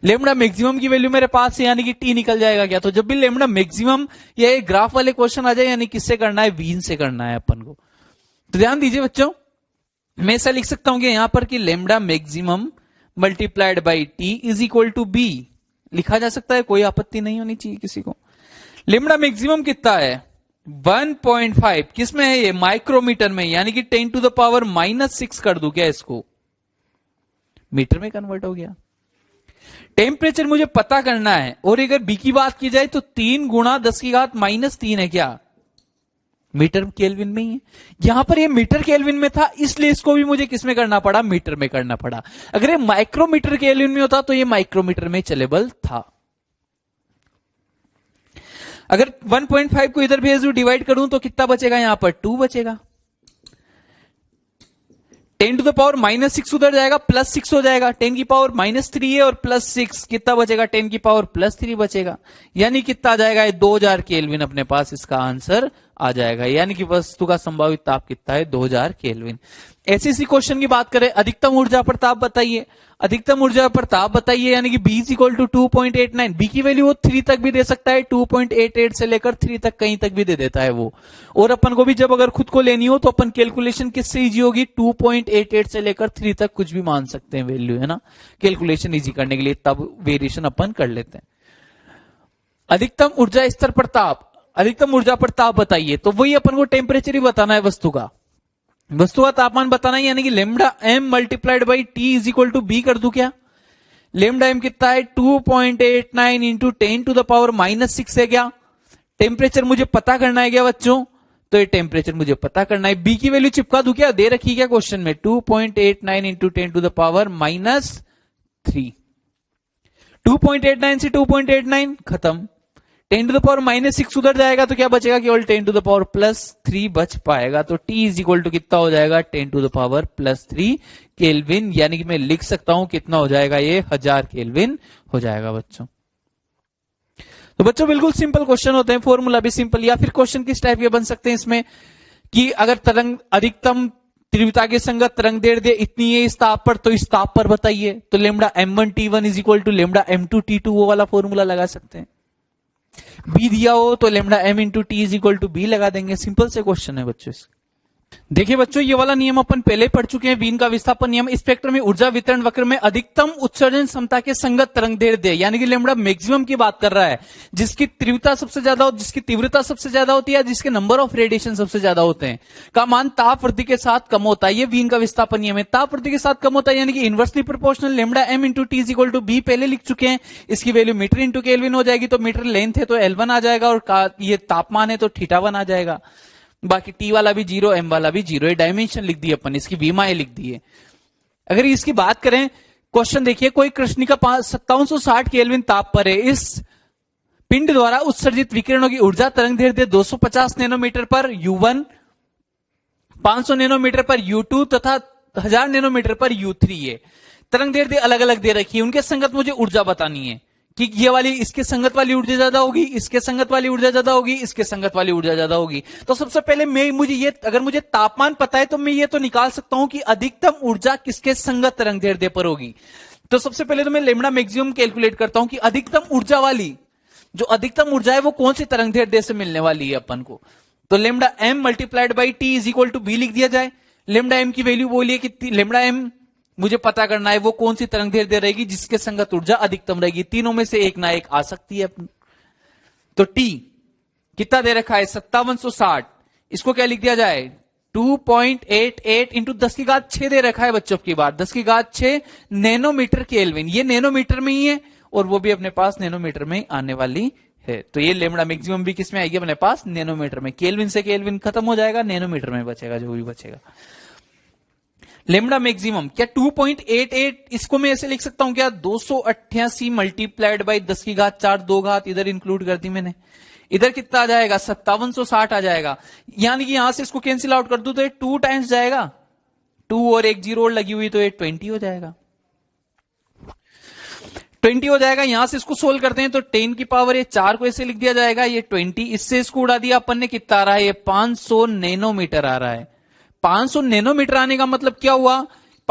लेमडा मैक्सिमम की वैल्यू मेरे पास है, यानी कि टी निकल जाएगा क्या। तो जब भी लेमडा मैक्सिमम या एक ग्राफ वाले क्वेश्चन आ जाए, यानी किससे करना है, वीन से करना है अपन को। तो ध्यान दीजिए बच्चों, मैं ऐसा लिख सकता हूं कि यहां पर कि lambda maximum multiplied by T is equal to B, लिखा जा सकता है, कोई आपत्ति नहीं होनी चाहिए किसी को। लेमडा मैक्सिमम कितना है, 1.5, किसमें है ये, माइक्रोमीटर में, यानी कि 10 टू द पावर -6 कर दूं क्या इसको, मीटर में कन्वर्ट हो गया। टेम्परेचर मुझे पता करना है, और अगर बी की बात की जाए तो 3 गुणा 10⁻³ है क्या, मीटर केल्विन में ही है। यहां पर ये मीटर केल्विन में था, इसलिए इसको भी मुझे किसमें करना पड़ा, मीटर में करना पड़ा। अगर ये माइक्रोमीटर केल्विन में होता तो ये माइक्रोमीटर में चलेबल था। अगर 1.5 को इधर भेज दूं, डिवाइड करूं तो कितना बचेगा, यहां पर 2 बचेगा। 10 टू द पावर -6 उधर जाएगा, +6 हो जाएगा। 10 की पावर -3 है और +6 कितना बचेगा, 10 की पावर +3 बचेगा। यानी कितना आ जाएगा, 2000 केल्विन अपने पास इसका आंसर आ जाएगा। यानी कि वस्तु का संभावित ताप कितना है, 2000 केल्विन। ऐसी क्वेश्चन की बात करें, अधिकतम ऊर्जा पर ताप बताइए, अधिकतम ऊर्जा पर ताप बताइए, यानी कि B is equal to 2.89। B की वैल्यू वो 3 तक भी दे सकता है, 2.88 से लेकर 3 तक कहीं तक भी दे देता है वो। और अपन को भी जब अगर खुद को लेनी हो तो अपन कैलकुलेशन किससे इजी होगी, 2.88 से लेकर 3 तक कुछ भी मान सकते हैं वैल्यू, है ना, कैलकुलेशन इजी करने के लिए, तब वेरिएशन अपन कर लेते हैं। अधिकतम ऊर्जा स्तर पर ताप, अधिकतम ऊर्जा पर ताप बताइए, तो वही अपन को टेम्परेचर ही बताना है, वस्तु का तापमान बताना है, यानी कि lambda M multiplied by T is equal to B कर दूं क्या। लेमडा एम कितना है, 2.89 इंटू 10 टू द पावर -6 है क्या। टेम्परेचर मुझे पता करना है क्या बच्चों, तो ये टेम्परेचर मुझे पता करना है। बी की वैल्यू चिपका दूं क्या, दे रखी क्या क्वेश्चन में, 2.89 इंटू 10 टू द पावर -3। 2.89 से 2.89 खत्म, 10 टू द पावर -6 उधर जाएगा तो क्या बचेगा, केवल 10 टू द पावर +3 बच पाएगा। तो T इज इक्वल टू कितना हो जाएगा, 10 टू द पावर +3 केल्विन, यानी कि मैं लिख सकता हूं कितना हो जाएगा, ये 1000 केल्विन हो जाएगा बच्चों। तो बच्चों बिल्कुल सिंपल क्वेश्चन होते हैं, फॉर्मूला भी सिंपल। या फिर क्वेश्चन किस टाइप के बन सकते हैं इसमें, कि अगर तरंग अधिकतम तीव्रता के संगत तरंग दैर्ध्य इतनी है इस ताप पर, तो इस ताप पर बताइए, तो lambda m1t1 is equal to lambda m2t2 वो वाला फॉर्मूला लगा सकते हैं। बी दिया हो तो lambda M into T is equal to B लगा देंगे। सिंपल से क्वेश्चन है बच्चों। देखिए बच्चों, ये वाला नियम अपन पहले पढ़ चुके हैं, वीन का विस्थापन नियम। स्पेक्ट्रम में ऊर्जा वितरण वक्र में अधिकतम उत्सर्जन क्षमता के संगत तरंग दैर्ध्य, यानी कि लेमडा मैक्सिमम की बात कर रहा है, जिसकी तीव्रता सबसे ज्यादा हो, जिसकी तीव्रता सबसे ज्यादा होती है, जिसके नंबर ऑफ रेडिएशन सबसे ज्यादा होते हैं, का मान ताप वृद्धि के साथ कम होता है। ये वीन का विस्थापन नियम है, ताप वृद्धि के साथ कम होता है, यानी कि inversely proportional lambda M into T is equal to B पहले लिख चुके हैं। इसकी वैल्यू मीटर इंटू केल्विन हो जाएगी, तो मीटर लेंथ है तो L1 आ जाएगा, और ये तापमान है तो θ1 आ जाएगा। बाकी टी वाला भी 0, एम वाला भी 0, डायमेंशन लिख दी अपन, इसकी विमाएं लिख दी है। अगर इसकी बात करें, क्वेश्चन देखिए, कोई कृष्णिका 5760 केल्विन ताप पर है, इस पिंड द्वारा उत्सर्जित विकिरणों की ऊर्जा तरंग दैर्ध्य 250 नैनोमीटर पर U1, 500 नैनोमीटर पर U2 तथा 1000 नैनोमीटर पर U3 है। तरंग दैर्ध्य अलग अलग दे रखी है, उनके संगत मुझे ऊर्जा बतानी है कि ये वाली इसके संगत वाली ऊर्जा ज्यादा होगी, इसके संगत वाली ऊर्जा ज्यादा होगी, इसके संगत वाली ऊर्जा ज्यादा होगी। तो सबसे पहले अगर मुझे तापमान पता है तो मैं ये तो निकाल सकता हूं कि अधिकतम ऊर्जा किसके संगत तरंग दैर्ध्य पर होगी। तो सबसे पहले तो मैं लेमडा मैक्सिमम कैलकुलेट करता हूं कि अधिकतम ऊर्जा वाली, जो अधिकतम ऊर्जा है वो कौन सी तरंग दैर्ध्य से मिलने वाली है अपन को। तो lambda M multiplied by T is equal to B लिख दिया जाए। लेमडा एम की वैल्यू बोलिए कितनी, लेमडा एम मुझे पता करना है वो कौन सी तरंग दैर्ध्य रहेगी जिसके संगत ऊर्जा अधिकतम रहेगी। तीनों में से एक ना एक आ सकती है। तो टी कितना दे रखा है, 5760, इसको क्या लिख दिया जाए, 2.88 इंटू 10⁻6 दे रखा है बच्चों की बात, 10⁻6 नैनोमीटर केल्विन, ये नैनोमीटर में ही है और वो भी अपने पास नैनोमीटर में आने वाली है। तो ये लेमडा मैक्सिमम भी किसमें आएगी अपने पास, नैनोमीटर में। केल्विन से केल्विन खत्म हो जाएगा, नैनोमीटर में बचेगा जो भी बचेगा। लेमडा मैक्सिमम क्या 2.88, इसको मैं ऐसे लिख सकता हूं क्या, 288 मल्टीप्लाइड बाई 10⁻4 2 घात इधर इंक्लूड कर दी मैंने, इधर कितना आ जाएगा 5760 आ जाएगा। यानी कि यहां से इसको कैंसिल आउट कर दूं तो ये 2 टाइम्स जाएगा, 2 और एक जीरो और लगी हुई तो ये 20 हो जाएगा, 20 हो जाएगा। यहां से इसको सोल्व करते हैं तो 10 की पावर ये 4 को ऐसे लिख दिया जाएगा, ये 20, इससे इसको उड़ा दिया अपन ने, कितना आ रहा है, ये 500 नैनोमीटर आ रहा है। 500 नैनोमीटर आने का मतलब क्या हुआ,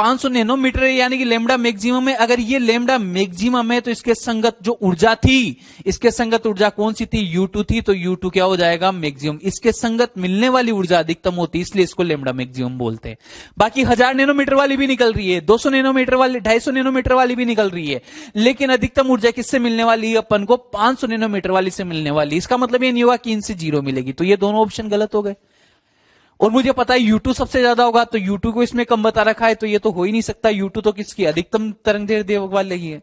500 नैनोमीटर है, यानी कि लैम्डा मैक्सिमम है। अगर ये लैम्डा मैक्सिमम है तो इसके संगत जो ऊर्जा थी, इसके संगत ऊर्जा कौन सी थी? U2 थी, तो U2 क्या हो जाएगा? मैक्सिमम। इसके संगत मिलने वाली ऊर्जा अधिकतम होती है, इसलिए इसको लैम्डा मैक्सिमम बोलते हैं। बाकी 1000 नैनोमीटर वाली भी निकल रही है, 200 नैनोमीटर वाली, 250 नैनोमीटर वाली भी निकल रही है, लेकिन अधिकतम ऊर्जा किससे मिलने वाली है? अपन को 500 नैनोमीटर वाली से मिलने वाली। इसका मतलब ये नहीं होगा कि इनसे 0 मिलेगी, तो ये दोनों ऑप्शन गलत हो गए। और मुझे पता है U2 सबसे ज्यादा होगा, तो U2 को इसमें कम बता रखा है, तो ये तो हो ही नहीं सकता। U2 तो किसकी? अधिकतम तरंगदैर्ध्य वाले ही है।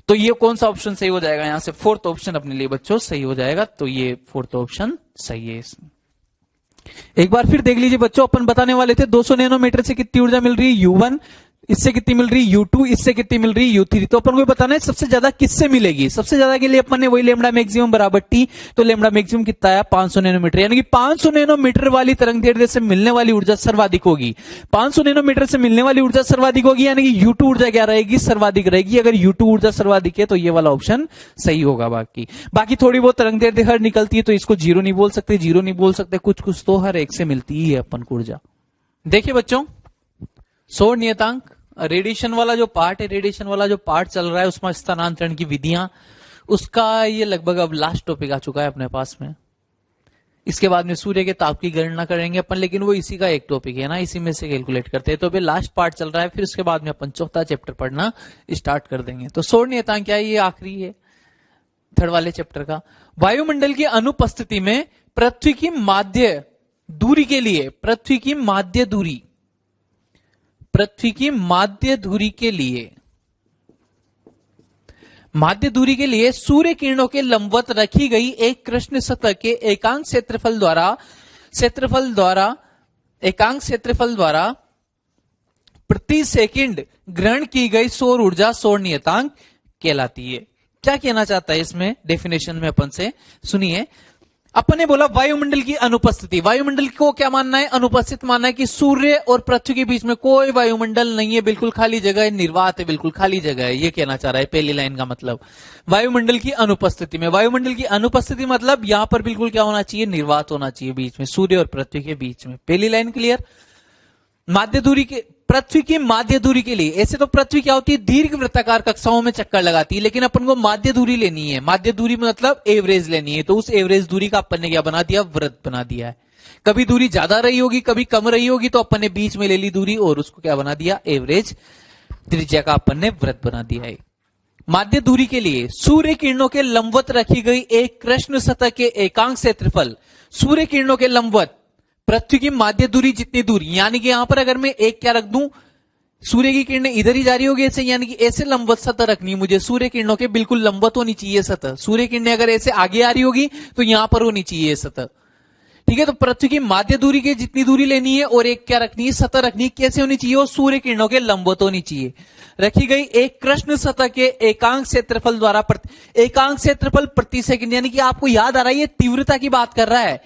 तो ये कौन सा ऑप्शन सही हो जाएगा? यहां से फोर्थ ऑप्शन अपने लिए बच्चों सही हो जाएगा, तो ये फोर्थ ऑप्शन सही है इसमें। एक बार फिर देख लीजिए बच्चों, अपन बताने वाले थे 200 नैनोमीटर से कितनी ऊर्जा मिल रही है? U1, इससे कितनी मिल रही है? U2, इससे कितनी मिल रही है? U3। तो अपन को बताना है सबसे ज्यादा किससे मिलेगी। सबसे ज्यादा के लिए अपन ने वही लैम्डा मैक्सिमम बराबर T, तो लैम्डा मैक्सिमम कितना है? 500 नैनोमीटर, यानी कि 500 नैनोमीटर वाली तरंगदैर्ध्य से मिलने वाली ऊर्जा सर्वाधिक होगी। 500 नैनोमीटर से मिलने वाली ऊर्जा सर्वाधिक होगी, यानी कि U2 ऊर्जा क्या रहेगी? सर्वाधिक रहेगी। अगर U2 ऊर्जा सर्वाधिक है तो ये वाला ऑप्शन सही होगा। बाकी थोड़ी बहुत तरंगदैर्ध्य हर निकलती है, तो इसको 0 नहीं बोल सकते, 0 नहीं बोल सकते, कुछ कुछ तो हर एक से मिलती ही है अपन को ऊर्जा। देखिए बच्चों, सौर नियतांक रेडिएशन वाला जो पार्ट है, रेडिएशन वाला जो पार्ट चल रहा है, उसमें स्थानांतरण की विधियां, उसका ये लगभग अब लास्ट टॉपिक आ चुका है अपने पास में। इसके बाद में सूर्य के ताप की गणना करेंगे अपन, लेकिन वो इसी का एक टॉपिक है ना, इसी में से कैलकुलेट करते हैं। तो अभी लास्ट पार्ट चल रहा है, फिर उसके बाद में अपन चौथा चैप्टर पढ़ना स्टार्ट कर देंगे। तो सौर नियतांक क्या है? ये आखिरी है थर्ड वाले चैप्टर का। वायुमंडल की अनुपस्थिति में पृथ्वी की माध्य दूरी के लिए, पृथ्वी की माध्य दूरी के लिए सूर्य किरणों के लंबवत रखी गई एक कृष्ण सतह के एकांक क्षेत्रफल द्वारा प्रति सेकंड ग्रहण की गई सौर ऊर्जा सौर नियतांक कहलाती है। क्या कहना चाहता है इसमें डेफिनेशन में अपन से सुनिए। अपन ने बोला वायुमंडल की अनुपस्थिति, वायुमंडल को क्या मानना है? अनुपस्थित मानना है कि सूर्य और पृथ्वी के बीच में कोई वायुमंडल नहीं है, बिल्कुल खाली जगह है, निर्वात है, बिल्कुल खाली जगह है। ये कहना चाह रहा है पहली लाइन का मतलब। वायुमंडल की अनुपस्थिति में, वायुमंडल की अनुपस्थिति मतलब यहां पर बिल्कुल क्या होना चाहिए? निर्वात होना चाहिए बीच में, सूर्य और पृथ्वी के बीच में। पहली लाइन क्लियर। माध्य दूरी के, पृथ्वी की माध्य दूरी के लिए, ऐसे तो पृथ्वी क्या होती है? दीर्घ वृत्ताकार कक्षाओं में चक्कर लगाती है, लेकिन अपन को माध्य दूरी लेनी है। माध्य दूरी मतलब एवरेज लेनी है, तो उस एवरेज दूरी का अपन ने क्या बना दिया? वृत्त बना दिया है। कभी दूरी ज्यादा रही होगी, कभी कम रही होगी, तो अपन ने बीच में ले ली दूरी और उसको क्या बना दिया? एवरेज त्रिज्या का अपन ने वृत्त बना दिया है। माध्य दूरी के लिए सूर्य किरणों के लंबवत रखी गई एक कृष्ण सतह के एकांक क्षेत्रफल, सूर्य किरणों के लंबवत पृथ्वी की माध्य दूरी जितनी दूर, यानी कि यहां पर अगर मैं एक क्या रख दूं, सूर्य की किरणें इधर ही जा रही होगी ऐसे, यानी कि ऐसे लंबवत सतह रखनी है मुझे, सूर्य किरणों के बिल्कुल लंबवत होनी चाहिए सतह। सूर्य किरणें अगर ऐसे आगे आ रही होगी तो यहां पर होनी चाहिए सतह, ठीक है। तो पृथ्वी की माध्य दूरी के जितनी दूरी लेनी है और एक क्या रखनी है? सतह रखनी है। कैसे होनी चाहिए? वो सूर्य किरणों के लंबवत होनी चाहिए। रखी गई एक कृष्ण सतह के एकांक क्षेत्रफल द्वारा, एकांक क्षेत्रफल प्रति सेकंड, यानी कि आपको याद आ रहा है ये तीव्रता की बात कर रहा है।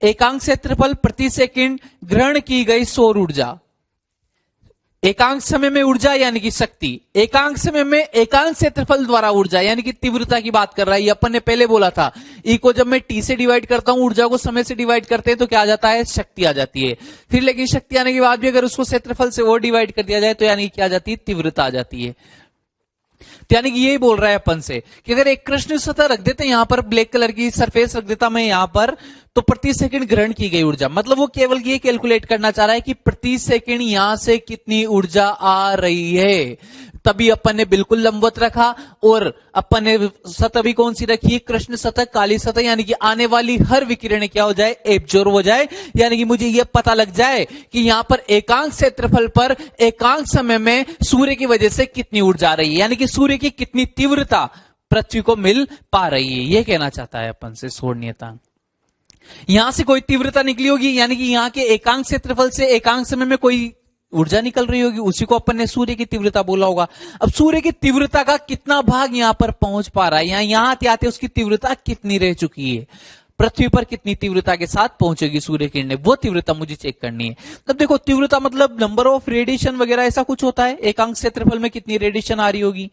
एकांक क्षेत्रफल प्रति सेकंड ग्रहण की गई सौर ऊर्जा, एकांक समय में ऊर्जा यानी कि शक्ति, एकांक समय में एकांक क्षेत्रफल द्वारा ऊर्जा यानी कि तीव्रता की बात कर रहा है। ये अपन ने पहले बोला था, ई को जब मैं टी से डिवाइड करता हूं, ऊर्जा को समय से डिवाइड करते हैं तो क्या आ जाता है? शक्ति आ जाती है। फिर लेकिन शक्ति आने के बाद भी अगर उसको क्षेत्रफल से और डिवाइड कर दिया जाए तो यानी क्या आ जाती है? तीव्रता आ जाती है। यानी कि यही बोल रहा है अपन से कि अगर एक कृष्ण सतह रख देते, यहां पर ब्लैक कलर की सरफेस रख देता मैं यहां पर, तो प्रति सेकंड ग्रहण की गई ऊर्जा, मतलब वो केवल ये कैलकुलेट करना चाह रहा है कि प्रति सेकंड यहां से कितनी ऊर्जा आ रही है। तभी अपन ने बिल्कुल लंबवत रखा और अपन ने सतह भी कौन सी रखी है? कृष्ण सतह, काली सतह, यानी कि आने वाली हर विकिरण क्या हो जाए? एब्जॉर्ब हो जाए, यानी कि मुझे यह पता लग जाए कि यहां पर एकांक क्षेत्रफल पर एकांक समय में सूर्य की वजह से कितनी ऊर्जा आ रही है, यानी कि सूर्य की कितनी तीव्रता पृथ्वी को मिल पा रही है। यह कहना चाहता है अपन से सौर नियतांक। यहां से कोई तीव्रता निकली होगी, यानी कि यहां के एकांक क्षेत्रफल से एकांक समय में कोई ऊर्जा निकल रही होगी, उसी को अपन ने सूर्य की तीव्रता बोला होगा। अब सूर्य की तीव्रता का कितना भाग यहां पर पहुंच पा रहा है, यहां आते आते उसकी तीव्रता कितनी रह चुकी है, पृथ्वी पर कितनी तीव्रता के साथ पहुंचेगी सूर्य किरणें, वो तीव्रता मुझे चेक करनी है। तब देखो तीव्रता मतलब नंबर ऑफ रेडिएशन वगैरह ऐसा कुछ होता है, एकांक क्षेत्रफल में कितनी रेडिएशन आ रही होगी,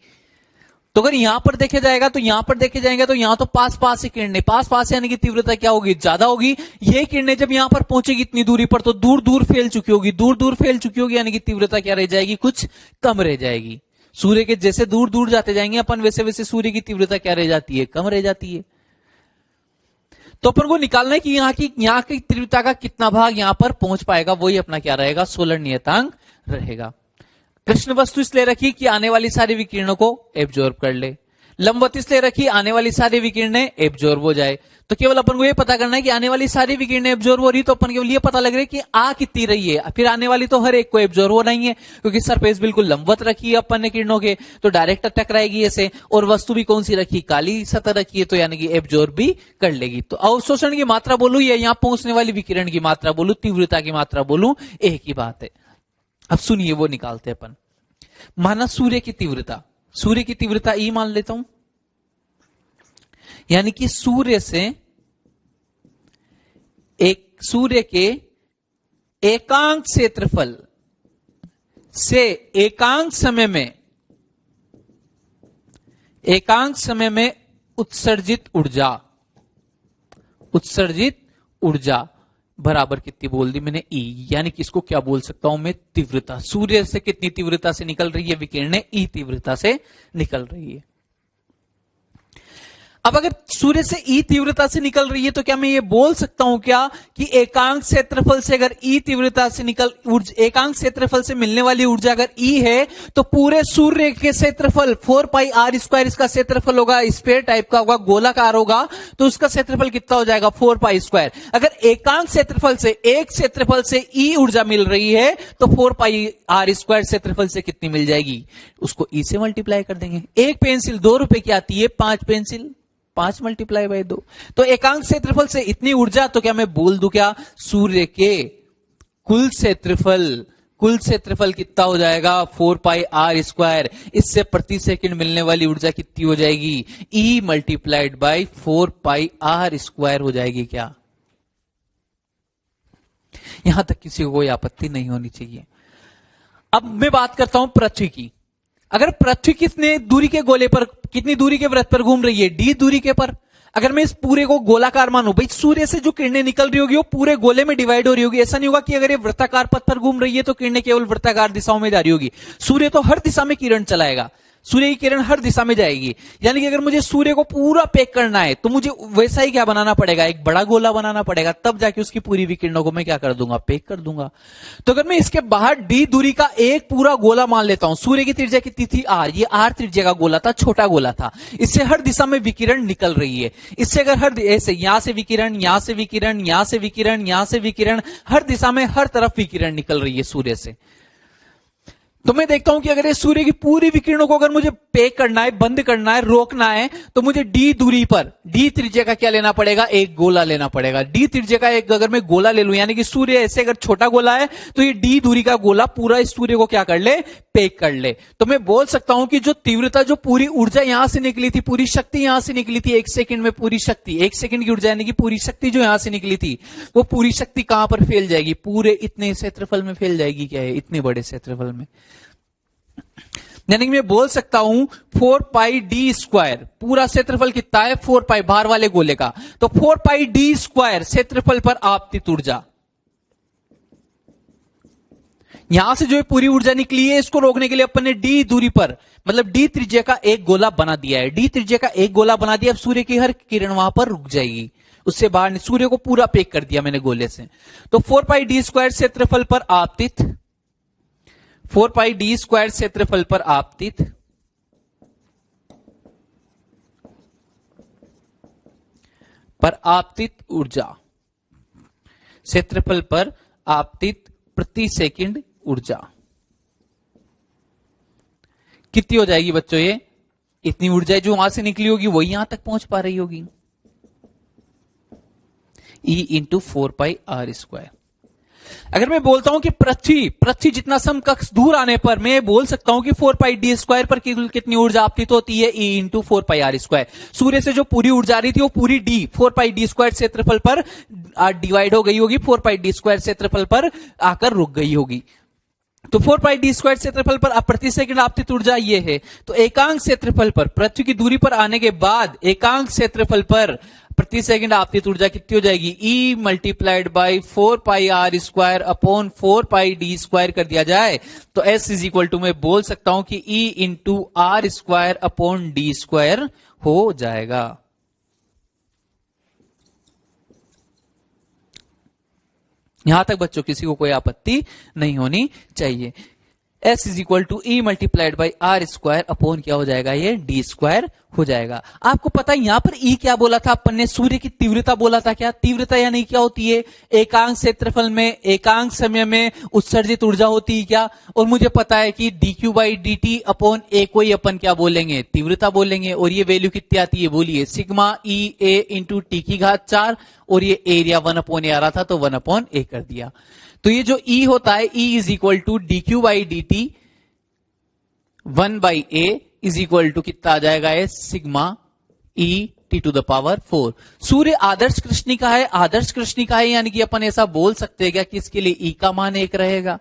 तो अगर यहां पर देखे जाएगा तो यहां पर देखे जाएंगे तो यहां तो पास पास से किरणें, पास पास यानी कि तीव्रता क्या होगी, ज्यादा होगी। ये किरणें जब यहां पर पहुंचेगी इतनी दूरी पर तो दूर दूर फैल चुकी होगी, दूर दूर फैल चुकी होगी, यानी कि तीव्रता क्या रह जाएगी, कुछ कम रह जाएगी। सूर्य के जैसे दूर दूर जाते जाएंगे अपन वैसे वैसे सूर्य की तीव्रता क्या रह जाती है, कम रह जाती है। तो अपन को निकालना है कि यहाँ की तीव्रता का कितना भाग यहां पर पहुंच पाएगा, वही अपना क्या रहेगा, सोलर नियतांक रहेगा। कृष्ण वस्तु इसलिए रखी कि आने वाली सारी विकिरणों को एब्जॉर्ब कर ले, लंबवत इसलिए रखी आने वाली सारी विकिरणें एब्जॉर्ब हो जाए। तो केवल अपन को ये पता करना है कि आने वाली सारी विकिरणें एब्जॉर्ब हो रही, तो अपन केवल ये पता लग रहा है कि आ कितनी रही है, फिर आने वाली तो हर एक को एब्जॉर्ब हो रही है, क्योंकि सरफेस बिल्कुल लंबवत रखी है अपन ने किरणों के, तो डायरेक्ट टकराएगी ऐसे, और वस्तु भी कौन सी रखी, काली सतह रखी है, तो यानी कि एब्जॉर्ब भी कर लेगी। तो अवशोषण की मात्रा बोलूं या यहाँ पहुंचने वाली विकिरण की मात्रा बोलूं, तीव्रता की मात्रा बोलूं, एक ही बात है। अब सुनिए वो निकालते अपन। माना सूर्य की तीव्रता, सूर्य की तीव्रता ई मान लेता हूं, यानी कि सूर्य के एकांक क्षेत्रफल से एकांक समय में उत्सर्जित ऊर्जा बराबर कितनी बोल दी मैंने, ई, यानी कि इसको क्या बोल सकता हूं मैं, तीव्रता। सूर्य से कितनी तीव्रता से निकल रही है विकिरणें, ई तीव्रता से निकल रही है। अब अगर सूर्य से ई तीव्रता से निकल रही है तो क्या मैं ये बोल सकता हूं क्या कि एकांक क्षेत्रफल से अगर ई तीव्रता से एकांक क्षेत्रफल से मिलने वाली ऊर्जा अगर ई है तो पूरे सूर्य के क्षेत्रफल 4 पाई आर स्क्वायर इसका क्षेत्रफल होगा, स्फीयर टाइप का होगा, गोलाकार होगा, तो उसका क्षेत्रफल कितना हो जाएगा, 4 पाई स्क्वायर। अगर एकांक क्षेत्रफल से एक क्षेत्रफल से ई ऊर्जा मिल रही है तो 4 पाई आर स्क्वायर क्षेत्रफल से कितनी मिल जाएगी, उसको ई से मल्टीप्लाई कर देंगे। एक पेंसिल 2 रुपए की आती है, 5 पेंसिल 5 मल्टीप्लाई बाय 2, तो एकांक क्षेत्रफल से इतनी ऊर्जा, तो क्या मैं बोल दूं क्या, सूर्य के कुल क्षेत्रफल कितना हो जाएगा, 4 पाई आर स्क्वायर। इससे प्रति सेकंड मिलने वाली ऊर्जा कितनी हो जाएगी, E multiplied by 4 pi R square हो जाएगी। क्या यहां तक किसी को कोई आपत्ति नहीं होनी चाहिए। अब मैं बात करता हूं पृथ्वी की। अगर पृथ्वी कितने दूरी के गोले पर, कितनी दूरी के वृत्त पर घूम रही है, डी दूरी के पर, अगर मैं इस पूरे को गोलाकार मानूं, भाई सूर्य से जो किरणें निकल रही होगी वो पूरे गोले में डिवाइड हो रही होगी। ऐसा नहीं होगा कि अगर ये वृत्ताकार पथ पर घूम रही है तो किरणें केवल वृत्ताकार दिशाओं में जा रही होगी। सूर्य तो हर दिशा में किरण चलाएगा, सूर्य की किरण हर दिशा में जाएगी। यानी कि अगर मुझे सूर्य को पूरा पैक करना है तो मुझे वैसा ही क्या बनाना पड़ेगा, एक बड़ा गोला बनाना पड़ेगा, तब जाके उसकी पूरी विकिरणों को मैं क्या कर दूंगा, पैक कर दूंगा। तो अगर मैं इसके बाहर डी दूरी का एक पूरा गोला मान लेता हूं, सूर्य की त्रिज्या कितनी थी, आर, ये आर त्रिज्या का गोला था, छोटा गोला था, इससे हर दिशा में विकिरण निकल रही है। इससे अगर हर ऐसे यहां से विकिरण, यहां से विकिरण, यहां से विकिरण, यहां से विकिरण, हर दिशा में हर तरफ विकिरण निकल रही है सूर्य से, तो मैं देखता हूं कि अगर ये सूर्य की पूरी विकिरणों को अगर मुझे पैक करना है, बंद करना है, रोकना है, तो मुझे डी दूरी पर, डी त्रिज्या का क्या लेना पड़ेगा, एक गोला लेना पड़ेगा। डी त्रिज्या का एक अगर मैं गोला ले लूं, यानी कि सूर्य ऐसे अगर छोटा गोला है तो ये डी दूरी का गोला पूरा इस सूर्य को क्या कर ले, पैक कर ले। तो मैं बोल सकता हूं कि जो तीव्रता, जो पूरी ऊर्जा यहां से निकली थी, पूरी शक्ति यहां से निकली थी, 1 सेकंड में पूरी शक्ति, 1 सेकंड की ऊर्जा यानी कि पूरी शक्ति जो यहां से निकली थी, वो पूरी शक्ति कहां पर फैल जाएगी, पूरे इतने क्षेत्रफल में फैल जाएगी। क्या है, इतने बड़े क्षेत्रफल में। यानी कि मैं बोल सकता हूं 4 पाई डी स्क्वायर, पूरा क्षेत्रफल कितना है, 4 पाई बाहर वाले गोले का, तो 4 पाई डी स्क्वायर क्षेत्रफल पर आपतित ऊर्जा। यहां से जो पूरी ऊर्जा निकली है इसको रोकने के लिए अपन ने डी दूरी पर, मतलब डी त्रिज्या का एक गोला बना दिया है, डी त्रिज्या का एक गोला बना दिया। अब सूर्य की हर किरण वहां पर रुक जाएगी, उससे बाहर सूर्य को पूरा पैक कर दिया मैंने गोले से। तो 4 पाई डी स्क्वायर क्षेत्रफल पर आपतित, 4 पाई डी स्क्वायर क्षेत्रफल पर आपतित ऊर्जा, क्षेत्रफल पर आपतित प्रति सेकंड ऊर्जा कितनी हो जाएगी बच्चों, ये इतनी ऊर्जा जो वहां से निकली होगी वही यहां तक पहुंच पा रही होगी, E into 4 pi R square. अगर मैं बोलता हूं कि पृथ्वी जितना समकक्ष दूर आने पर मैं बोल सकता हूं कि 4 पाई डी स्क्वायर पर कितनी ऊर्जा आपतित होती है, E into 4 pi R square. सूर्य से जो पूरी ऊर्जा आ रही थी वो पूरी डी 4 पाई डी स्क्वायर क्षेत्रफल पर डिवाइड हो गई होगी, 4 पाई डी स्क्वायर क्षेत्रफल पर आकर रुक गई होगी। तो 4 पाई डी स्क्वायर क्षेत्रफल पर अब प्रति सेकंड आपतित ऊर्जा ये है। तो एकांक क्षेत्रफल पर पृथ्वी की दूरी पर आने के बाद एकांक क्षेत्रफल पर प्रति सेकंड आपतित ऊर्जा कितनी हो जाएगी, E multiplied by 4 pi R square upon 4 pi D square कर दिया जाए तो S इज इक्वल टू मैं बोल सकता हूं कि E into R square upon D square हो जाएगा। यहां तक बच्चों किसी को कोई आपत्ति नहीं होनी चाहिए। S is equal to E multiplied by R square upon क्या हो जाएगा, ये डी स्क्वायर हो जाएगा। आपको पता है यहां पर ई क्या बोला था अपन ने, सूर्य की तीव्रता बोला था। क्या तीव्रता यानी क्या होती है, एकांक क्षेत्रफल में एकांक समय में उत्सर्जित ऊर्जा होती है क्या। और मुझे पता है कि D Q by D T upon A को ही अपन क्या बोलेंगे, तीव्रता बोलेंगे। और ये वैल्यू कितनी आती है बोलिए, सिग्मा ई ए इंटू टी की घात 4 और ये एरिया 1 अपॉन ए आ रहा था तो 1 अपॉन ए कर दिया। तो ये जो E होता है E is equal to D Q by D T 1 by A is equal to कितना आ जाएगा, है sigma E T to the power 4। सूर्य आदर्श कृष्णिका है, आदर्श कृष्णिका है यानी कि अपन ऐसा बोल सकते हैं क्या कि इसके लिए E का मान 1 रहेगा,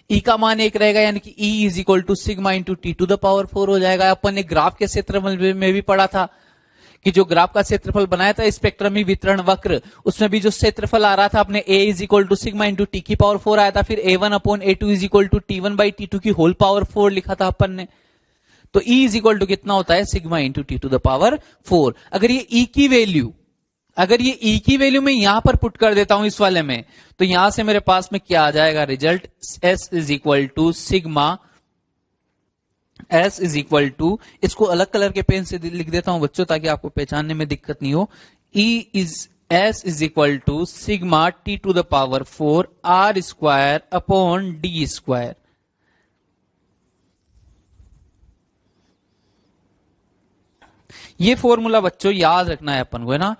E का मान 1 रहेगा यानी कि E is equal to sigma into T to the power 4 हो जाएगा। अपन ने ग्राफ के क्षेत्रफल में भी पढ़ा था कि जो ग्राफ का क्षेत्रफल बनाया था स्पेक्ट्रमी वितरण वक्र, उसमें भी जो क्षेत्रफल आ रहा था अपने a is equal to sigma into T की पावर 4 आया था, फिर a1 upon a2 is equal to T one by T two की होल पावर 4 लिखा था अपन ने। तो e इज इक्वल टू कितना होता है, sigma into T to the power 4। अगर ये e की वैल्यू मैं यहां पर पुट कर देता हूं इस वाले में, तो यहां से मेरे पास में क्या आ जाएगा result, s is equal to sigma, S is equal to, इसको अलग कलर के पेन से लिख देता हूं बच्चों ताकि आपको पहचानने में दिक्कत नहीं हो। S is equal to sigma T to the power 4 R square upon D square. ये फॉर्मूला बच्चों याद रखना है अपन को, है ना।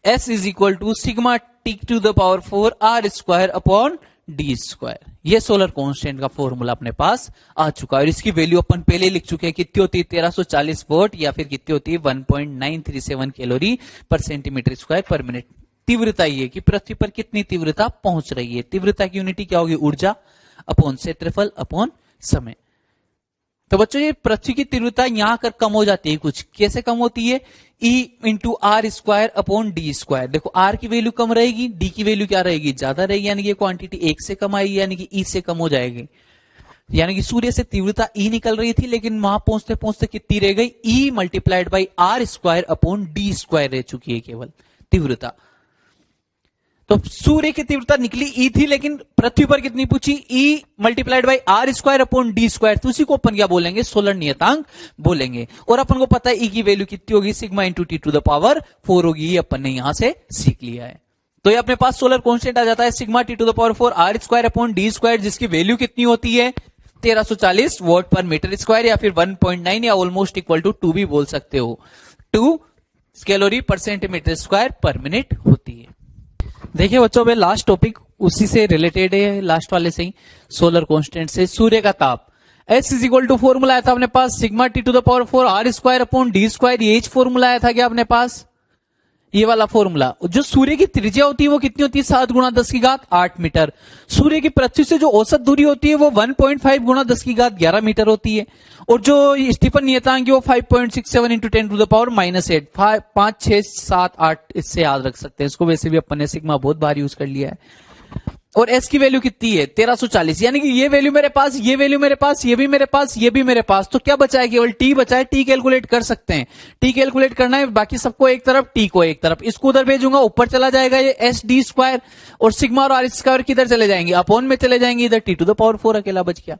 S is equal to sigma T to the power 4 R square upon D square. ये सोलर कांस्टेंट का फॉर्मूला अपने पास आ चुका है और इसकी वैल्यू अपन पहले लिख चुके हैं, कितनी होती है 1340 वोट या फिर कितनी होती है 1.937 कैलोरी पर सेंटीमीटर स्क्वायर पर मिनट। तीव्रता ये कि पृथ्वी पर कितनी तीव्रता पहुंच रही है, तीव्रता की यूनिटी क्या होगी, ऊर्जा अपॉन क्षेत्रफल अपॉन समय। तो बच्चों ये पृथ्वी की तीव्रता यहां कर कम हो जाती है कुछ, कैसे कम होती है, E into R square upon D square. देखो R की वैल्यू कम रहेगी, D की वैल्यू क्या रहेगी, ज्यादा रहेगी, यानी कि क्वांटिटी 1 से कम आएगी, यानी कि E से कम हो जाएगी। यानी कि सूर्य से तीव्रता E निकल रही थी लेकिन वहां पहुंचते पहुंचते कितनी रह गई, E multiplied by R square upon D square रह चुकी है केवल तीव्रता। तो सूर्य की तीव्रता निकली E थी लेकिन पृथ्वी पर कितनी पूछी, E multiplied by R square upon D square. तो उसी को अपन क्या बोलेंगे, सोलर नियतांक बोलेंगे। और अपन को पता है E की वैल्यू कितनी होगी, sigma into T to the power 4 होगी, ये अपन ने यहां से सीख लिया है। तो ये अपने पास सोलर कांस्टेंट आ जाता है sigma T to the power 4 R square upon D square, जिसकी वैल्यू कितनी होती है 1340 वॉट पर मीटर स्क्वायर या फिर 1.9 या ऑलमोस्ट इक्वल टू 2 भी बोल सकते हो, 2 कैलोरी पर सेंटीमीटर स्क्वायर पर मिनट होती है। देखिए बच्चों में लास्ट टॉपिक उसी से रिलेटेड है, लास्ट वाले से ही, सोलर कांस्टेंट से। सूर्य का ताप S is equal to formula आया था अपने पास sigma T to the power 4 R square upon D square, ये फॉर्मूला आया था क्या अपने पास, ये वाला फॉर्मूला। जो सूर्य की त्रिज्या होती है वो कितनी होती है, 7 गुणा 10 की घात 8 मीटर। सूर्य की पृथ्वी से जो औसत दूरी होती है वो 1.5 गुणा 10 की घात 11 मीटर होती है। और जो स्टीफन नियतांक है वो 5.67 इंटू 10 टू द पावर -8, 5, 6, 7, 8 इससे याद रख सकते हैं इसको। वैसे भी अपन ने सिग्मा बहुत बार यूज कर लिया है। और S की वैल्यू कितनी है 1340, यानी कि ये वैल्यू मेरे पास, ये वैल्यू मेरे पास, ये भी मेरे पास, ये भी मेरे पास। तो क्या बचा है, केवल T बचा है। T कैलकुलेट कर सकते हैं, T कैलकुलेट करना है, बाकी सबको एक तरफ, T को एक तरफ। इसको उधर भेजूंगा, ऊपर चला जाएगा ये S डी स्क्वायर, और सिग्मा और आर स्क्वायर किधर चले जाएंगे, अपॉन में चले जाएंगे, इधर टी टू द पावर 4 अकेला बच गया।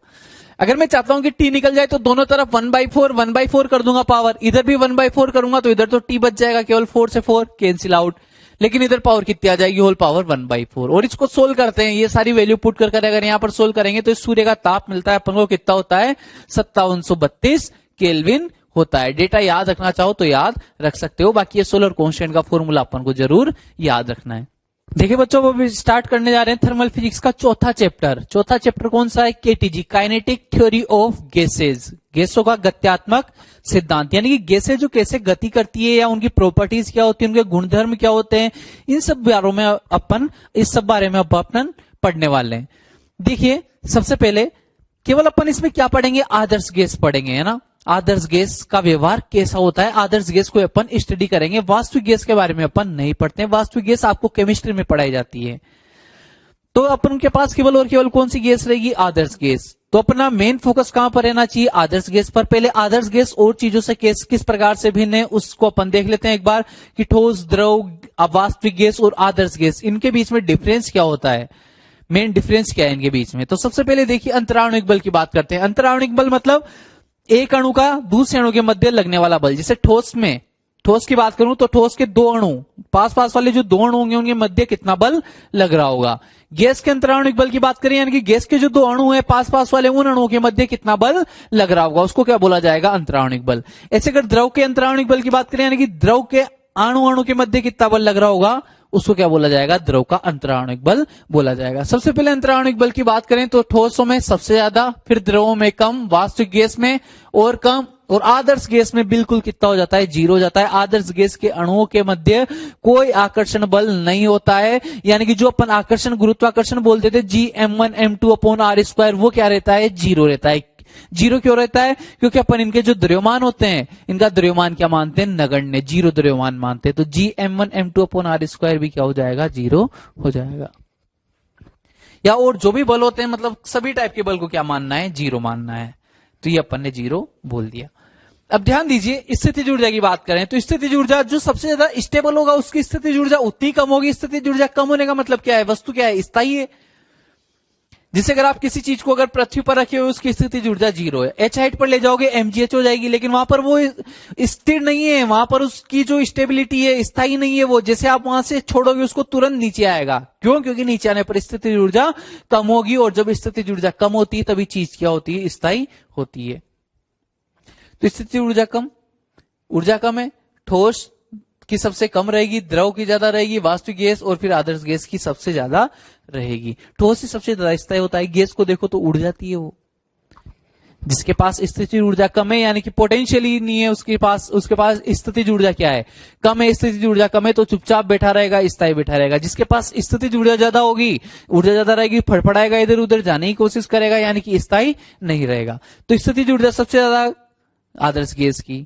अगर मैं चाहता हूं कि T निकल जाए तो दोनों तरफ 1/4 कर दूंगा पावर, इधर भी 1/4 करूंगा तो इधर तो T बच जाएगा, केवल 4 से 4 कैंसिल आउट, लेकिन इधर पावर कितनी आ जाएगी, होल पावर 1/4। और इसको सोल्व करते हैं, ये सारी वैल्यू पुट कर अगर यहां पर सोल्व करेंगे तो इस सूर्य का ताप मिलता है अपन को, कितना होता है 5732 केल्विन होता है। डेटा याद रखना चाहो तो याद रख सकते हो, बाकी ये सोलर कांस्टेंट का फॉर्मूला अपन को जरूर याद रखना है। देखिए बच्चों वो भी स्टार्ट करने जा रहे हैं थर्मल फिजिक्स का चौथा चैप्टर कौन सा है, KTG, kinetic theory of gases, गैसों का गत्यात्मक सिद्धांत। यानी कि गैसें जो कैसे गति करती है या उनकी प्रॉपर्टीज क्या होती है, उनके गुणधर्म क्या होते हैं, इन सब बारे में अपन पढ़ने वाले हैं। देखिए सबसे पहले केवल अपन इसमें क्या पढ़ेंगे, आदर्श गैस पढ़ेंगे, है ना। आदर्श गैस का व्यवहार कैसा होता है, आदर्श गैस को अपन स्टडी करेंगे। वास्तविक गैस के बारे में अपन नहीं पढ़ते हैं, वास्तविक गैस आपको केमिस्ट्री में पढ़ाई जाती है। तो अपन के पास केवल और केवल कौन सी गैस रहेगी, आदर्श गैस। तो अपना मेन फोकस कहां पर रहना चाहिए, आदर्श गैस पर। पहले आदर्श गैस और चीजों से किस प्रकार से भिन्न है उसको अपन देख लेते हैं एक बार, कि ठोस, द्रव, वास्तविक गैस और आदर्श गैस, इनके बीच में डिफरेंस क्या होता है, मेन डिफरेंस क्या है इनके बीच में। तो सबसे पहले देखिए अंतराणुविक बल की बात करते हैं। अंतराणुविक बल मतलब एक अणु का दूसरे अणु के मध्य लगने वाला बल। जैसे ठोस में, ठोस की बात करूं तो ठोस के दो अणु, पास पास वाले जो दो अणु होंगे उनके मध्य कितना बल लग रहा होगा। गैस के अंतराणुविक बल की बात करें, यानी कि गैस के जो दो अणु हैं पास पास वाले, उन अणुओं के मध्य कितना बल लग रहा होगा, उसको क्या बोला जाएगा, अंतराणुविक बल। ऐसे अगर द्रव के अंतराणुविक बल की बात करें, यानी कि द्रव के अणु के मध्य कितना बल लग रहा होगा, उसको क्या बोला जाएगा, द्रव का अंतराणुविक बल बोला जाएगा। सबसे पहले अंतराणुविक बल की बात करें तो ठोसों में सबसे ज्यादा, फिर द्रवों में कम, वास्तविक गैस में और कम, और आदर्श गैस में बिल्कुल कितना हो जाता है, 0 हो जाता है। आदर्श गैस के अणुओं के मध्य कोई आकर्षण बल नहीं होता है, यानी कि जो अपन आकर्षण गुरुत्वाकर्षण बोलते थे G m1m2/r², वो क्या रहता है, 0 रहता है। 0 क्यों रहता है, क्योंकि अपन इनके जो द्रव्यमान होते हैं, इनका द्रव्यमान क्या मानते हैं, नगण्य, 0 द्रव्यमान मानते हैं। तो Gm1m2/r² भी क्या हो जाएगा, 0 हो जाएगा। या और जो भी बल होते हैं, मतलब सभी टाइप के बल को क्या मानना है, 0 मानना है। तो ये अपन ने 0 बोल दिया। अब ध्यान दीजिए, स्थितिज ऊर्जा की बात करें तो स्थितिज ऊर्जा जो सबसे ज्यादा स्टेबल होगा उसकी स्थितिज ऊर्जा उतनी कम होगी। स्थितिज ऊर्जा कम होने का मतलब क्या है, वस्तु क्या है, स्थायी है। जिससे अगर आप किसी चीज को अगर पृथ्वी पर रखे हुए उसकी स्थितिज ऊर्जा 0 है, h हाइट पर ले जाओगे mgh हो जाएगी, लेकिन वहां पर वो स्थिर नहीं है, वहां पर उसकी जो स्टेबिलिटी है स्थायी नहीं है वो। जैसे आप वहां से छोड़ोगे उसको तुरंत नीचे आएगा, क्यों, क्योंकि नीचे आने पर स्थितिज ऊर्जा कम होगी, और जब स्थितिज ऊर्जा कम होती है तभी चीज क्या होती है, स्थायी होती है। तो स्थितिज ऊर्जा कम, ऊर्जा कम है, ठोस की सबसे कम रहेगी, द्रव की ज्यादा रहेगी, वास्तविक गैस और फिर आदर्श गैस की सबसे ज्यादा रहेगी। ठोस ही सबसे ज्यादा स्थायी होता है, गैस को देखो तो उड़ जाती है वो। जिसके पास स्थितिज ऊर्जा कम है, यानी कि पोटेंशियली नहीं है उसके पास स्थितिज ऊर्जा क्या है, कम है, स्थितिज ऊर्जा कम है, तो चुपचाप बैठा रहेगा, स्थायी बैठा रहेगा। जिसके पास स्थितिज ऊर्जा ज्यादा होगी, ऊर्जा ज्यादा रहेगी, फड़फड़ाएगा, इधर उधर जाने की कोशिश करेगा, यानी कि स्थायी नहीं रहेगा। तो स्थितिज ऊर्जा सबसे ज्यादा आदर्श गैस की,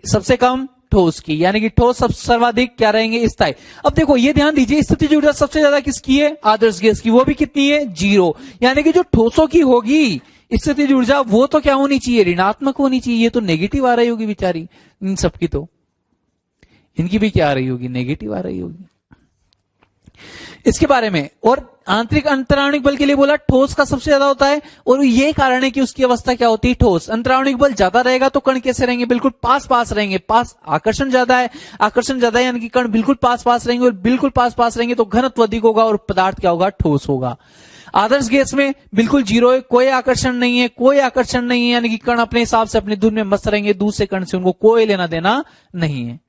सबसे कम ठोस की, यानी कि ठोस सब सर्वाधिक क्या रहेंगे, स्थायी। अब देखो ये ध्यान दीजिए, स्थितिज ऊर्जा सबसे ज्यादा किसकी है, आदर्श गैस की, वो भी कितनी है, 0। यानी कि जो ठोसों की होगी स्थितिज ऊर्जा वो तो क्या होनी चाहिए, ऋणात्मक होनी चाहिए। ये तो नेगेटिव आ रही होगी बेचारी इन सबकी, तो इनकी भी क्या आ रही होगी, नेगेटिव आ रही होगी। इसके बारे में और आंतरिक अंतराणुविक बल के लिए बोला ठोस का सबसे ज्यादा होता है, और ये कारण है कि उसकी अवस्था क्या होती है, ठोस। अंतराणुविक बल ज्यादा रहेगा तो कण कैसे रहेंगे, बिल्कुल पास पास रहेंगे, पास, आकर्षण ज्यादा है, आकर्षण ज्यादा है, यानी कि कण बिल्कुल पास पास रहेंगे, और बिल्कुल पास पास रहेंगे तो घनत्व अधिक होगा और पदार्थ क्या होगा, ठोस होगा। आदर्श गैस में बिल्कुल 0 है, कोई आकर्षण नहीं है, कोई आकर्षण नहीं है, यानी कि कण अपने हिसाब से अपनी धुन में मस्त रहेंगे, दूसरे कण से उनको कोई लेना देना नहीं है।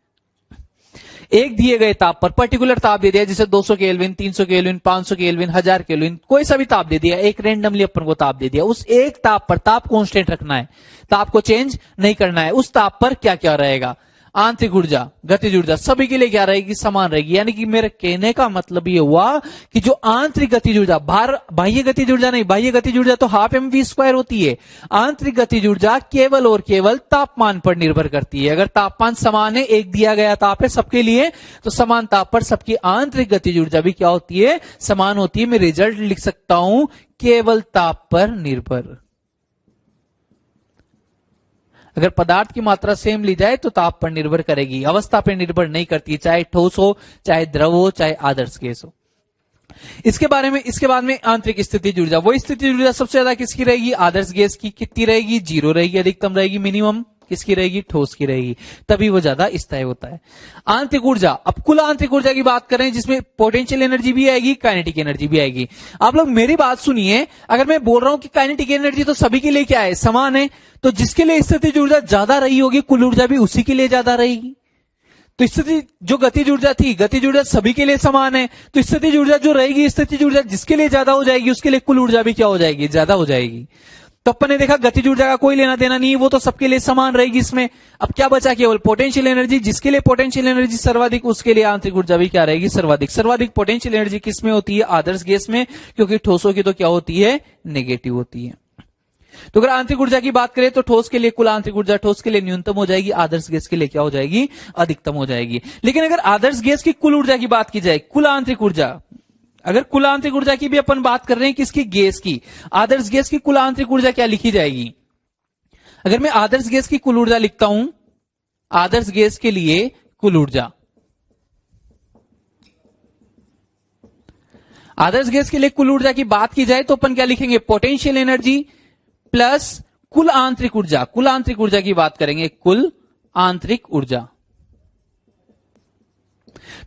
एक दिए गए ताप पर पर्टिकुलर ताप दे दिया, जैसे 200 केल्विन, 300 केल्विन, 500 केल्विन, 1000 केल्विन, कोई सा भी ताप दे दिया, एक रेंडमली अपन को ताप दे दिया। उस एक ताप पर, ताप कांस्टेंट रखना है, ताप को चेंज नहीं करना है। उस ताप पर क्या क्या रहेगा, आंतरिक ऊर्जा, गतिज ऊर्जा सभी के लिए क्या रहेगी, समान रहेगी। यानी कि मेरे कहने का मतलब ये हुआ कि जो आंतरिक गतिज ऊर्जा, बाह्य गतिज ऊर्जा नहीं, बाह्य गतिज ऊर्जा तो 12 mv² होती है। आंतरिक गतिज ऊर्जा केवल और केवल तापमान पर निर्भर करती है। अगर तापमान समान है, एक दिया गया ताप है सबके लिए, तो समान ताप पर सबकी आंतरिक गतिज ऊर्जा भी क्या होती है, समान होती है। मैं रिजल्ट लिख सकता हूं, केवल ताप पर निर्भर। अगर पदार्थ की मात्रा सेम ली जाए तो ताप पर निर्भर करेगी, अवस्था पर निर्भर नहीं करती, चाहे ठोस हो, चाहे द्रव हो, चाहे आदर्श गैस हो। इसके बारे में, इसके बाद में आंतरिक स्थितिज ऊर्जा, वो स्थितिज ऊर्जा सबसे ज्यादा किसकी रहेगी, आदर्श गैस की। कितनी रहेगी, 0 रहेगी, अधिकतम रहेगी, मिनिमम किसकी रहेगी, ठोस की रहेगी, तभी वो ज्यादा स्थायी होता है। आंतरिक ऊर्जा, अब कुल आंतरिक ऊर्जा की बात करें जिसमें पोटेंशियल एनर्जी भी आएगी, काइनेटिक एनर्जी भी आएगी। आप लोग मेरी बात सुनिए, अगर मैं बोल रहा हूं कि काइनेटिक एनर्जी तो सभी के लिए क्या है, समान है, तो जिसके लिए स्थितिज ऊर्जा ज्यादा रही होगी, कुल ऊर्जा भी उसी के लिए ज्यादा रहेगी। तो स्थिति जो गतिज ऊर्जा थी, गतिज ऊर्जा सभी के लिए समान है, तो स्थितिज ऊर्जा जो रहेगी, स्थितिज ऊर्जा जिसके लिए ज्यादा हो जाएगी उसके लिए कुल ऊर्जा भी क्या हो जाएगी, ज्यादा हो जाएगी। तो अपन ने देखा गतिज ऊर्जा का कोई लेना देना नहीं, वो तो सबके लिए समान रहेगी इसमें। अब क्या बचा, केवल पोटेंशियल एनर्जी, जिसके लिए पोटेंशियल एनर्जी सर्वाधिक उसके लिए आंतरिक ऊर्जा भी क्या रहेगी, सर्वाधिक। सर्वाधिक पोटेंशियल एनर्जी किसमें होती है, आदर्श गैस में, क्योंकि ठोसों की तो क्या होती है, नेगेटिव होती है। तो अगर आंतरिक ऊर्जा की बात करें तो ठोस के लिए कुल आंतरिक ऊर्जा ठोस के लिए न्यूनतम हो जाएगी, आदर्श गैस के लिए क्या हो जाएगी, अधिकतम हो जाएगी। लेकिन अगर आदर्श गैस की कुल ऊर्जा की बात की जाए, कुल आंतरिक ऊर्जा, अगर कुल आंतरिक ऊर्जा की भी अपन बात कर रहे हैं किसकी, गैस की, आदर्श गैस की कुल आंतरिक ऊर्जा क्या लिखी जाएगी? अगर मैं आदर्श गैस की कुल ऊर्जा लिखता हूं, आदर्श गैस के लिए कुल ऊर्जा, आदर्श गैस के लिए कुल ऊर्जा की बात की जाए तो अपन क्या लिखेंगे, पोटेंशियल एनर्जी प्लस कुल आंतरिक ऊर्जा, कुल आंतरिक ऊर्जा की बात करेंगे, कुल आंतरिक ऊर्जा।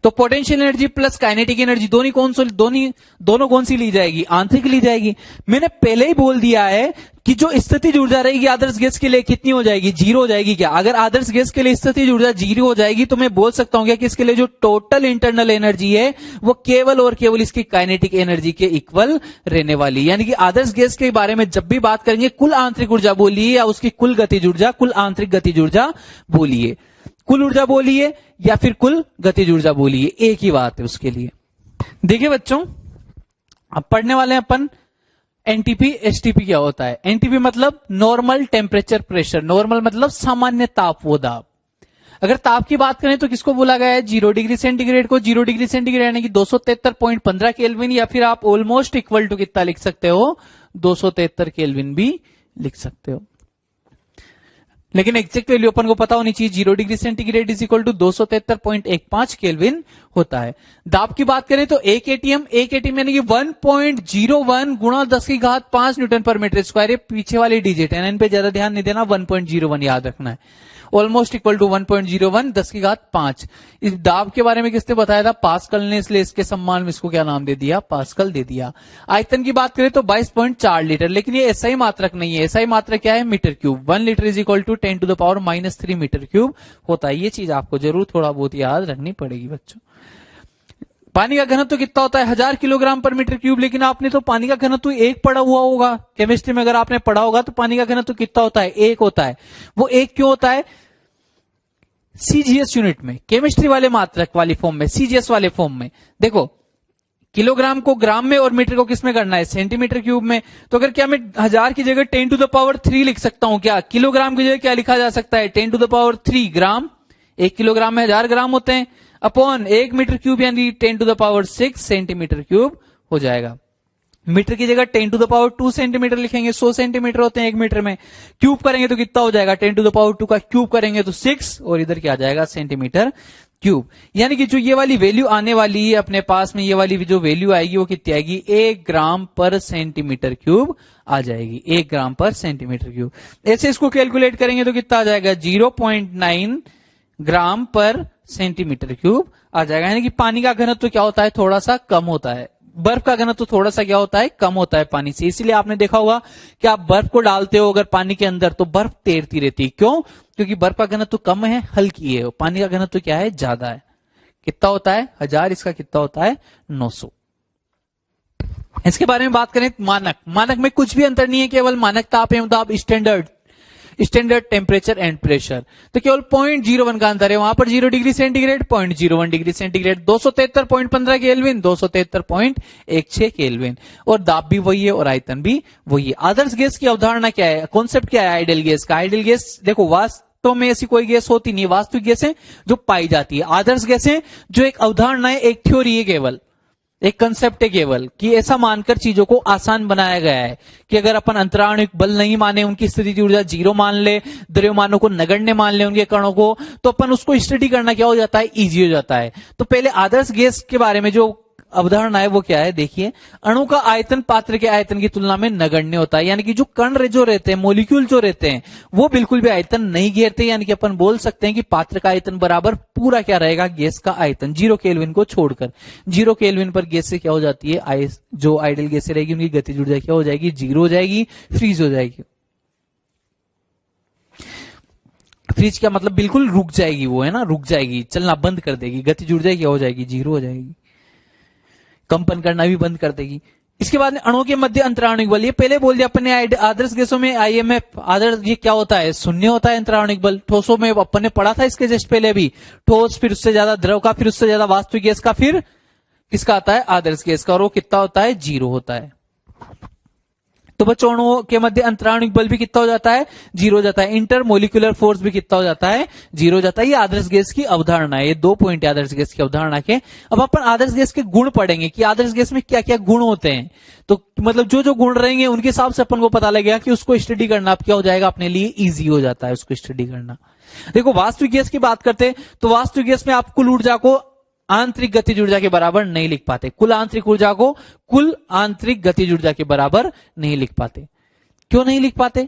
तो potential energy plus kinetic energy दोनों कौन सी ली जाएगी, आंतरिक ली जाएगी। मैंने पहले ही बोल दिया है कि जो स्थितिज ऊर्जा रहेगी आदर्श गैस के लिए कितनी हो जाएगी, 0 हो जाएगी। क्या अगर आदर्श गैस के लिए स्थितिज ऊर्जा 0 हो जाएगी तो मैं बोल सकता हूं क्या कि इसके लिए जो टोटल इंटरनल एनर्जी है वो केवल और केवल इसकी काइनेटिक एनर्जी के इक्वल रहने वाली। यानी कि आदर्श गैस के बारे में जब भी बात करेंगे कुल आंतरिक ऊर्जा बोलिए या उसकी कुल गतिज ऊर्जा, कुल आंतरिक गतिज ऊर्जा बोलिए, कुल ऊर्जा बोलिए या फिर कुल गतिज ऊर्जा बोलिए, एक ही बात है उसके लिए। देखिए बच्चों, अब पढ़ने वाले हैं अपन एनटीपी एसटीपी क्या होता है। एनटीपी मतलब नॉर्मल टेम्परेचर प्रेशर, नॉर्मल मतलब सामान्य ताप व दाब। अगर ताप की बात करें तो किसको बोला गया है, 0 डिग्री सेंटीग्रेड को। 0 डिग्री सेंटीग्रेड यानी कि 273.15 केल्विन, या फिर आप ऑलमोस्ट इक्वल टू कितना लिख सकते हो, 273 केल्विन भी लिख सकते हो। लेकिन एग्जैक्ट वैल्यू अपन को पता होनी चाहिए, 0 degree centigrade is equal to 273.15 kelvin होता है। दाब की बात करें तो 1 एटीएम यानी कि 1.01 गुणा 10⁵ न्यूटन पर मीटर स्क्वायर। ये पीछे वाली डिजिट है, इन पे ज्यादा ध्यान नहीं देना, 1.01 याद रखना है। Almost equal to 1.01 10⁵। इस दाब के बारे में किसने बताया था, पास्कल ने, इसलिए इसके सम्मान में इसको क्या नाम दे दिया, पास्कल दे दिया। आयतन की बात करें तो 22.4 लीटर, लेकिन ये एसआई मात्रक नहीं है। एसआई मात्रक क्या है, metre cube. 1 litre is equal to 10⁻³ metre cube होता है। ये चीज आपको जरूर थोड़ा बहुत याद रखनी पड़ेगी बच्चों। पानी का घनत्व कितना होता है, 1000 किलोग्राम पर मीटर क्यूब। लेकिन आपने तो पानी का घनत्व 1 पढ़ा हुआ होगा केमिस्ट्री में, अगर आपने पढ़ा होगा तो पानी का घनत्व कितना होता है, 1 होता है। वो 1 क्यों होता है, सीजीएस यूनिट में, केमिस्ट्री वाले मात्रक वाली फॉर्म में, सीजीएस वाले फॉर्म में। देखो किलोग्राम को ग्राम में और मीटर को किस में करना है, सेंटीमीटर क्यूब में। तो अगर क्या मैं 1000 की जगह 10⁻³ लिख सकता हूं क्या, किलोग्राम की जगह क्या लिखा जा सकता है, 10⁻³ ग्राम। 1 किलोग्राम में 1000 ग्राम होते हैं, अपॉन 1 मीटर क्यूब यानी 10⁻6 सेंटीमीटर क्यूब हो जाएगा। मीटर की जगह 10⁻² सेंटीमीटर लिखेंगे, 100 सेंटीमीटर होते हैं 1 मीटर में। क्यूब करेंगे तो कितना हो जाएगा, 10⁻² का क्यूब करेंगे तो 6, और इधर क्या आ जाएगा, सेंटीमीटर क्यूब। यानी कि जो ये वाली वैल्यू आने वाली है अपने पास में, ये वाली जो वैल्यू आएगी वो कितनी आएगी, 1 ग्राम पर सेंटीमीटर क्यूब आ जाएगी, 1 ग्राम पर सेंटीमीटर क्यूब। ऐसे इसको कैलकुलेट करेंगे तो कितना आ जाएगा, 0.9 ग्राम पर सेंटीमीटर क्यूब आ जाएगा। यानी कि पानी का घनत्व क्या होता है, थोड़ा सा कम होता है। बर्फ का घनत्व थोड़ा सा क्या होता है, कम होता है पानी से। इसीलिए आपने देखा होगा कि आप बर्फ को डालते हो अगर पानी के अंदर तो बर्फ तैरती रहती है। क्यों, क्योंकि बर्फ का घनत्व कम है, हल्की है। पानी का घनत्व क्या है, ज्यादा है। कितना होता है, 1000, इसका कितना होता है, 900। इसके बारे में बात करें, मानक में कुछ भी अंतर नहीं है, केवल मानक ताप एवं दाब, स्टैंडर्ड टेम्परेचर एंड प्रेशर, तो केवल 0.01 का अंतर है। वहां पर 0 degree centigrade, 0.01 degree centigrade, 273.15 kelvin, 273.16 kelvin, और दाब भी वही है और आयतन भी वही है। आदर्श गैस की अवधारणा क्या है, कॉन्सेप्ट क्या है आइडियल गैस का। आइडियल गैस देखो, वास्तव में ऐसी कोई गैस होती नहीं है, वास्तविक गैसें जो पाई जाती है। आदर्श गैसें जो एक अवधारणा है, एक थ्योरी है, केवल एक कंसेप्ट है, केवल कि ऐसा मानकर चीजों को आसान बनाया गया है कि अगर अपन अंतराणुक बल नहीं माने, उनकी स्थिति ऊर्जा 0 मान ले, द्रव्यमानों को नगण्य मान ले, उनके कणों को, तो अपन उसको स्टडी करना क्या हो जाता है, इजी हो जाता है। तो पहले आदर्श गैस के बारे में जो अवधारणा है वो क्या है, देखिए, अणु का आयतन पात्र के आयतन की तुलना में नगण्य होता है। यानी कि जो कण जो रहते हैं, मॉलिक्यूल जो रहते हैं, वो बिल्कुल भी आयतन नहीं घेरते। यानी कि अपन बोल सकते हैं कि पात्र का आयतन बराबर पूरा क्या रहेगा, गैस का आयतन, 0 केल्विन को छोड़कर। 0 केल्विन पर गैस से क्या हो जाती है, जो आइडियल गैस रहेगी उनकी गतिज ऊर्जा क्या हो जाएगी, 0 हो जाएगी, फ्रीज हो जाएगी। फ्रीज क्या मतलब, बिल्कुल रुक जाएगी वो, है ना, रुक जाएगी, चलना बंद कर देगी। गतिज ऊर्जा क्या हो जाएगी, 0 हो जाएगी। कंपन करना भी बंद कर देगी। इसके बाद अणुओं के मध्य अंतराणुक बल, ये पहले बोल दिया अपन ने, आदर्श गैसों में आईएमएफ आदर्श ये क्या होता है, 0 होता है अंतराणुक बल। ठोसों में अपन ने पढ़ा था इसके जस्ट पहले भी, ठोस, फिर उससे ज्यादा द्रव का, फिर उससे ज्यादा वास्तविक गैस का, फिर किसका आता है, आदर्श गैस का, और वो कितना होता है, 0 होता है। तो बच्चों अणुओं के मध्य अंतराणुक बल भी कितना हो जाता है, 0 हो जाता है। इंटरमोलिकुलर फोर्स भी कितना हो जाता है, 0 हो जाता है। ये आदर्श गैस की अवधारणा है, ये 2 पॉइंट है आदर्श गैस की अवधारणा के। अब अपन आदर्श गैस के गुण पढ़ेंगे कि आदर्श गैस में क्या क्या गुण होते हैं। तो मतलब जो जो गुण रहेंगे उनके हिसाब से अपन को पता लगेगा कि उसको स्टडी करना अब क्या हो जाएगा, अपने लिए ईजी हो जाता है उसको स्टडी करना। देखो वास्तविक गैस की बात करते हैं तो वास्तविक गैस में आप कुल ऊर्जा को आंतरिक गतिज ऊर्जा के बराबर नहीं लिख पाते, कुल आंतरिक ऊर्जा को कुल आंतरिक गतिज ऊर्जा के बराबर नहीं लिख पाते। क्यों नहीं लिख पाते?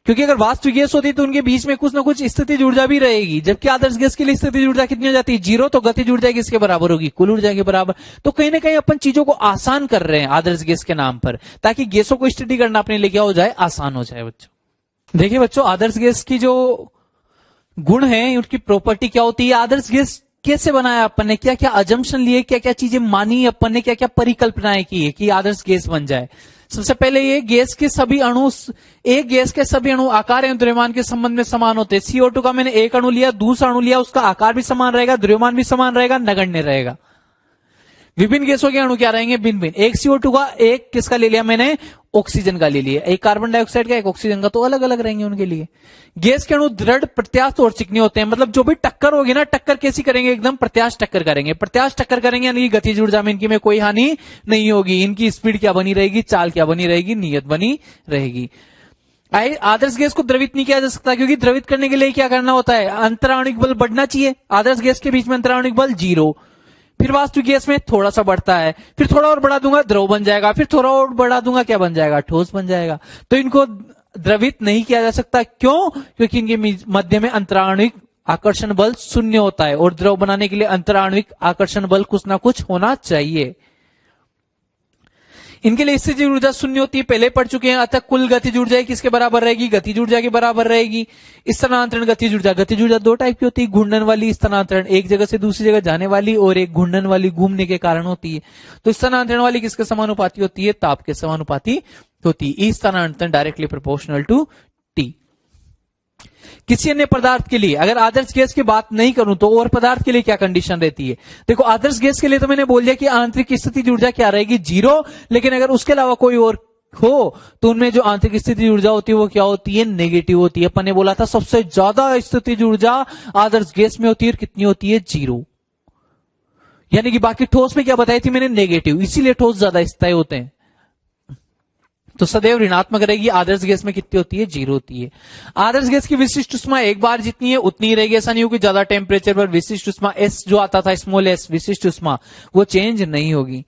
क्योंकि अगर वास्तविक गैस होती तो उनके बीच में कुछ ना कुछ स्थितिज ऊर्जा भी रहेगी, जबकि आदर्श गैस के लिए स्थितिज ऊर्जा कितनी हो जाती है, 0। तो गतिज ऊर्जा किसके बराबर होगी, कुल ऊर्जा के बराबर। तो कहीं ना कहीं अपन चीजों को आसान कर रहे हैं आदर्श गैस के नाम पर, ताकि गैसों को स्टडी करना अपने लिए क्या हो जाए, आसान हो जाए। बच्चों देखिए बच्चों, आदर्श गैस की जो गुण है उनकी प्रॉपर्टी क्या होती है, आदर्श गैस कैसे बनाया अपन ने, क्या क्या अजम्पशन लिए, क्या क्या चीजें मानी अपन ने, क्या क्या परिकल्पनाएं की है कि आदर्श गैस बन जाए। सबसे पहले ये गैस के सभी अणु, एक गैस के सभी अणु आकार एवं द्रव्यमान के संबंध में समान होते हैं। CO2 का मैंने एक अणु लिया, दूसरा अणु लिया, उसका आकार भी समान रहेगा, द्रव्यमान भी समान रहेगा, नगण्य रहेगा। विभिन्न गैसों के अणु क्या रहेंगे, भिन्न भिन्न। एक CO2 का, एक किसका ले लिया मैंने, ऑक्सीजन का ले लिया, एक कार्बन डाइऑक्साइड का, एक ऑक्सीजन का, तो अलग अलग रहेंगे उनके लिए। गैस के अणु दृढ़, प्रत्यास्थ और चिकनी होते हैं। मतलब जो भी टक्कर होगी ना, टक्कर कैसी करेंगे, एकदम प्रत्यास्थ टक्कर करेंगे। प्रत्यास्थ टक्कर करेंगे यानी गतिज ऊर्जा में इनकी में कोई हानि नहीं होगी, इनकी स्पीड क्या बनी रहेगी, चाल क्या बनी रहेगी, नियत बनी रहेगी। आदर्श गैस को द्रवित नहीं किया जा सकता, क्योंकि द्रवित करने के लिए क्या करना होता है, अंतराणुक बल बढ़ना चाहिए। आदर्श गैस के बीच में अंतराणुक बल 0। फिर वास्तविक गैस में थोड़ा सा बढ़ता है, फिर थोड़ा और बढ़ा दूंगा द्रव बन जाएगा, फिर थोड़ा और बढ़ा दूंगा क्या बन जाएगा, ठोस बन जाएगा। तो इनको द्रवित नहीं किया जा सकता। क्यों? क्योंकि इनके मध्य में अंतराणुक आकर्षण बल 0 होता है, और द्रव बनाने के लिए अंतराणुक आकर्षण बल कुछ ना कुछ होना चाहिए। इनके लिए स्थितिज ऊर्जा 0 होती है, पहले पढ़ चुके हैं। अतः कुल गतिज ऊर्जा किसके बराबर रहेगी, गतिज ऊर्जा के बराबर रहेगी। स्थानांतरण गतिज ऊर्जा, गतिज ऊर्जा 2 टाइप की होती है, घूर्णन वाली स्थानांतरण, एक जगह से दूसरी जगह जाने वाली, और एक घूर्णन वाली घूमने के कारण होती है। तो स्थानांतरण वाली किसके समानुपाती होती है, ताप के समानुपाती होती है। स्थानांतरण डायरेक्टली प्रोपोर्शनल टू T। किसी अन्य पदार्थ के लिए अगर आदर्श गैस की बात नहीं करूं तो और पदार्थ के लिए क्या कंडीशन रहती है। देखो आदर्श गैस के लिए तो मैंने बोल दिया कि आंतरिक स्थितिज ऊर्जा क्या रहेगी, 0। लेकिन अगर उसके अलावा कोई और हो तो उनमें जो आंतरिक स्थितिज ऊर्जा होती है वो क्या होती है, नेगेटिव होती है। अपन ने बोला था सबसे ज्यादा स्थितिज ऊर्जा आदर्श गैस में होती है, और कितनी होती है, 0। यानी कि बाकी ठोस में क्या बताई थी मैंने, नेगेटिव, इसीलिए ठोस ज्यादा स्थायी होते हैं। तो सदैव ऋणात्मक रहेगी। आदर्श गैस में कितनी होती है, 0 होती है। आदर्श गैस की विशिष्ट उष्मा एक बार जितनी है उतनी ही रहेगी। ऐसा नहीं हो कि ज्यादा टेम्परेचर पर विशिष्ट उष्मा S जो आता था, स्मॉल s विशिष्ट उष्मा, वो चेंज नहीं होगी,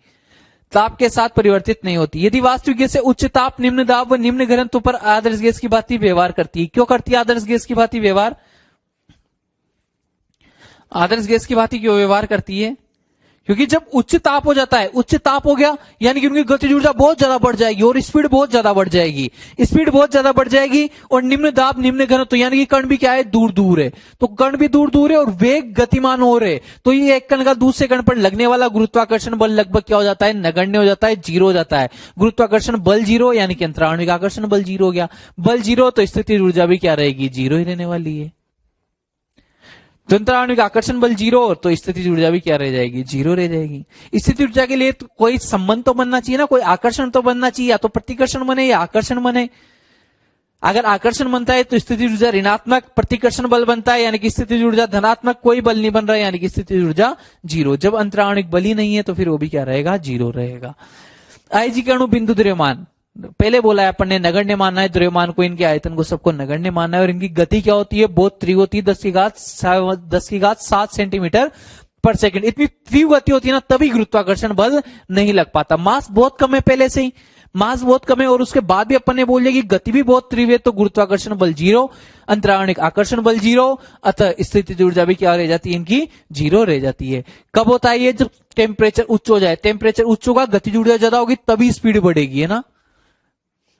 ताप के साथ परिवर्तित नहीं होती। यदि वास्तविक गैस उच्च ताप, निम्न दाब व निम्न घनत्व पर आदर्श गैस की भांति व्यवहार करती है। क्यों करती है आदर्श गैस की भांति व्यवहार, आदर्श गैस की भांति क्यों व्यवहार करती है, क्योंकि जब उच्च ताप हो जाता है, उच्च ताप हो गया यानी कि उनकी गतिज ऊर्जा बहुत ज्यादा बढ़ जाएगी और स्पीड बहुत ज्यादा बढ़ जाएगी, स्पीड बहुत ज्यादा बढ़ जाएगी। और निम्न दाब निम्न घनत्व यानी कि कण भी क्या है, दूर दूर है, तो कण भी दूर दूर है और वेग गतिमान हो रहे, तो ये एक कण का दूसरे कण पर लगने वाला गुरुत्वाकर्षण बल लगभग क्या हो जाता है, नगण्य हो जाता है, 0 हो जाता है। गुरुत्वाकर्षण बल 0 यानी कि अंतराणुक आकर्षण बल 0 हो गया। बल 0 तो स्थितिज ऊर्जा भी क्या रहेगी, 0 ही रहने वाली है। तो अंतराणुक आकर्षण बल 0 तो स्थितिज ऊर्जा भी क्या रह जाएगी, 0 रह जाएगी। स्थितिज ऊर्जा के लिए तो कोई संबंध तो बनना चाहिए ना, कोई आकर्षण तो बनना चाहिए, या तो प्रतिकर्षण बने या आकर्षण बने। अगर आकर्षण बनता है तो स्थितिज ऊर्जा ऋणात्मक, प्रतिकर्षण बल बनता है यानी कि स्थितिज ऊर्जा धनात्मक, कोई बल नहीं बन रहा है यानी कि स्थितिज ऊर्जा 0। जब अंतराणुक बल ही नहीं है तो फिर वो भी क्या रहेगा, 0 रहेगा। आयजी के अणु बिंदु द्रव्यमान, पहले बोला है अपन ने नगण्य मानना है, द्रव्यमान को, इनके आयतन को सबको नगण्य मानना है। और इनकी गति क्या होती है, बहुत तीव्र होती है, 10⁻7 सेंटीमीटर पर सेकंड। इतनी तीव्र गति होती है ना, तभी गुरुत्वाकर्षण बल नहीं लग पाता। मास बहुत कम है, पहले से ही मास बहुत कम है, और उसके बाद भी अपन ने बोल दिया कि गति भी बहुत तीव्र है, तो गुरुत्वाकर्षण बल 0, अंतराणुक आकर्षण बल 0, अतः स्थितिज ऊर्जा भी क्या रह जाती है, इनकी 0 रह जाती है। कब होता है ये, जब टेम्परेचर उच्च हो जाए। टेम्परेचर उच्च होगा, गतिज ऊर्जा ज्यादा होगी, तभी स्पीड बढ़ेगी, है ना।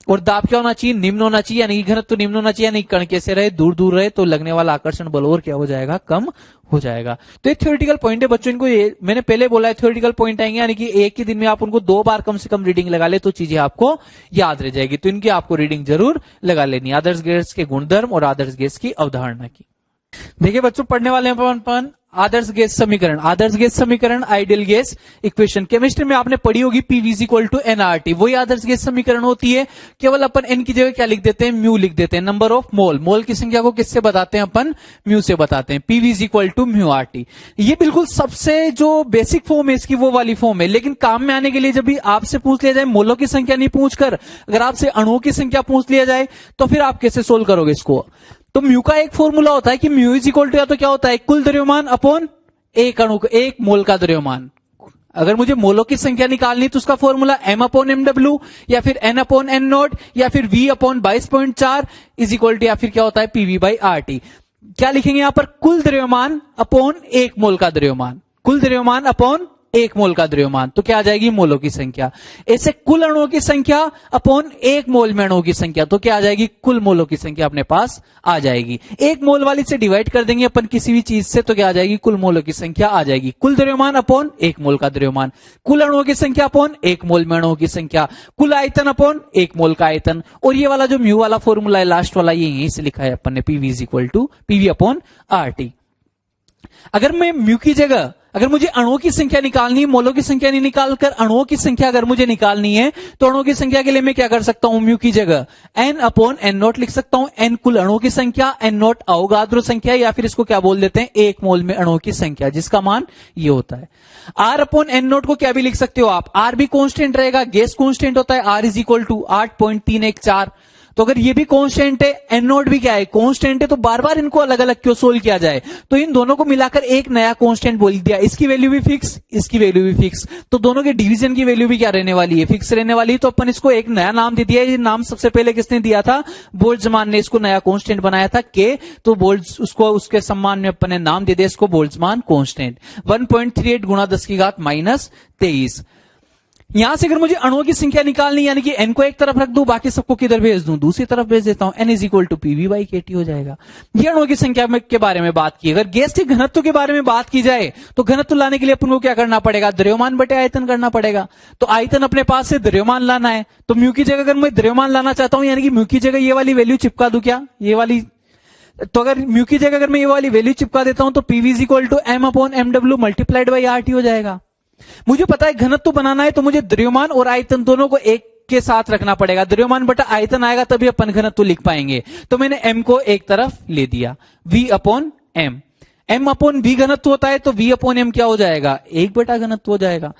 और दाब क्या होना चाहिए, निम्न होना चाहिए, यानी कि घनत्व निम्न होना चाहिए, यानी कण कैसे रहे, दूर दूर रहे, तो लगने वाला आकर्षण बल और क्या हो जाएगा, कम हो जाएगा। तो ये थ्योरेटिकल पॉइंट है बच्चों, इनको ये मैंने पहले बोला है, थ्योरेटिकल पॉइंट आएंगे, यानी कि एक ही दिन में आप उनको 2 बार कम से कम रीडिंग लगा ले तो चीजें आपको याद रह जाएगी। तो इनकी आपको रीडिंग जरूर लगा लेनी, आदर्श गैस के गुणधर्म और आदर्श गैस की अवधारणा की। देखिए बच्चों, पढ़ने वाले हैं अपन आदर्श गैस समीकरण, आदर्श गैस समीकरण, आइडियल गैस इक्वेशन। केमिस्ट्री में आपने पढ़ी होगी PV is equal to NRT, वही आदर्श गैस समीकरण होती है। केवल अपन एन की जगह क्या लिख देते हैं, म्यू लिख देते हैं, नंबर ऑफ मोल। मोल की संख्या को किससे बताते हैं अपन, म्यू से बताते हैं। PV is equal to mu RT, ये बिल्कुल सबसे जो बेसिक फॉर्म है इसकी वो वाली फॉर्म है। लेकिन काम में आने के लिए जब भी आपसे पूछ लिया जाए मोलों की संख्या नहीं पूछकर, अगर आपसे अणुओं की संख्या पूछ लिया जाए तो फिर आप कैसे सोल्व करोगे इसको। तो म्यू का एक फॉर्मूला होता है कि म्यू इज इक्वल टू, या तो क्या होता है, कुल द्रव्यमान अपॉन एक अणु, एक मोल का द्रव्यमान। अगर मुझे मोलों की संख्या निकालनी तो उसका formula m upon M W, या फिर n अपॉन एन नॉट, या फिर v upon 22.4 is equal to, या फिर क्या होता है पीवी बाई आर टी। क्या लिखेंगे यहां पर, कुल द्रव्यमान अपॉन एक मोल का द्रव्यमान, कुल द्रव्यमान अपॉन एक मोल का द्रव्यमान, तो क्या आ जाएगी, मोलों की संख्या। ऐसे कुल अणुओं की संख्या अपॉन एक मोल में अणुओं की संख्या, तो क्या आ जाएगी, कुल मोलों की संख्या अपने पास आ जाएगी। एक मोल वाली से डिवाइड कर देंगे अपन किसी भी चीज से, तो क्या आ जाएगी, कुल मोलों की संख्या आ जाएगी। कुल द्रव्यमान अपॉन एक मोल का द्रव्यमान, कुल अणुओं की संख्या अपॉन एक मोल में अणुओं की संख्या, कुल आयतन अपॉन एक मोल का आयतन। और ये वाला जो म्यू वाला फॉर्मूला है लास्ट वाला, ये यहीं से लिखा है अपन ने, PV is equal to PV upon R T. अगर मैं म्यू की जगह, अगर मुझे अणुओं की संख्या निकालनी है, मोलों की संख्या नहीं निकालकर अणुओं की संख्या अगर मुझे निकालनी है, तो अणुओं की संख्या के लिए मैं क्या कर सकता हूं, म्यू की जगह n अपॉन एन नॉट लिख सकता हूं। n कुल अणुओं की संख्या, एन नॉट अवोगाद्रो संख्या, या फिर इसको क्या बोल देते हैं, एक मोल में अणुओं की संख्या, जिसका मान ये होता है। r अपॉन एन नॉट को क्या भी लिख सकते हो आप, r भी कांस्टेंट रहेगा, गैस कांस्टेंट होता है, r इज इक्वल टू 8.314। तो अगर ये भी कांस्टेंट है, एन नॉट भी क्या है, कांस्टेंट है, तो बार बार इनको अलग अलग क्यों सोल्व किया जाए। तो इन दोनों को मिलाकर एक नया कांस्टेंट बोल दिया, इसकी वैल्यू भी फिक्स, इसकी वैल्यू भी फिक्स, तो दोनों के डिवीजन की वैल्यू भी क्या रहने वाली है, फिक्स रहने वाली है। तो अपन इसको एक नया नाम दे दिया। ये नाम सबसे पहले किसने दिया था, बोल्ट्जमान ने इसको नया कांस्टेंट बनाया था के, तो बोल्ट्ज उसको उसके सम्मान में अपन ने नाम दे दिया इसको बोल्ट्जमान कांस्टेंट। 1.38 गुणा 10 की घात -23। यहां से अगर मुझे अणुओं की संख्या निकालनी, यानी कि n को एक तरफ रख दूं, बाकी सबको किधर भेज दूं, दूसरी तरफ भेज देता हूं, n is equal to PV by KT हो जाएगा। ये अणुओं की संख्या के बारे में बात की। अगर गैस के घनत्व के बारे में बात की जाए तो घनत्व लाने के लिए अपन को क्या करना पड़ेगा, द्रव्यमान बटे आयतन करना पड़ेगा। तो आयतन अपने पास से द्रव्यमान लाना है, तो म्यू की जगह अगर मैं द्रव्यमान लाना चाहता हूं, यानी कि म्यू की जगह ये वाली वैल्यू चिपका दूं, क्या ये वाली, तो अगर म्यू की जगह अगर मैं ये वाली वैल्यू चिपका देता हूं, तो PV is equal to M upon M W multiplied by R T हो जाएगा। मुझे पता है घनत्व बनाना है, तो मुझे द्रव्यमान और आयतन दोनों को एक के साथ रखना पड़ेगा। द्रव्यमान बटा आयतन आएगा तभी अपन घनत्व लिख पाएंगे। तो मैंने m को एक तरफ ले दिया, v upon M, m upon v घनत्व होता है, तो v अपॉन m क्या हो जाएगा, एक बटा घनत्व हो जाएगा।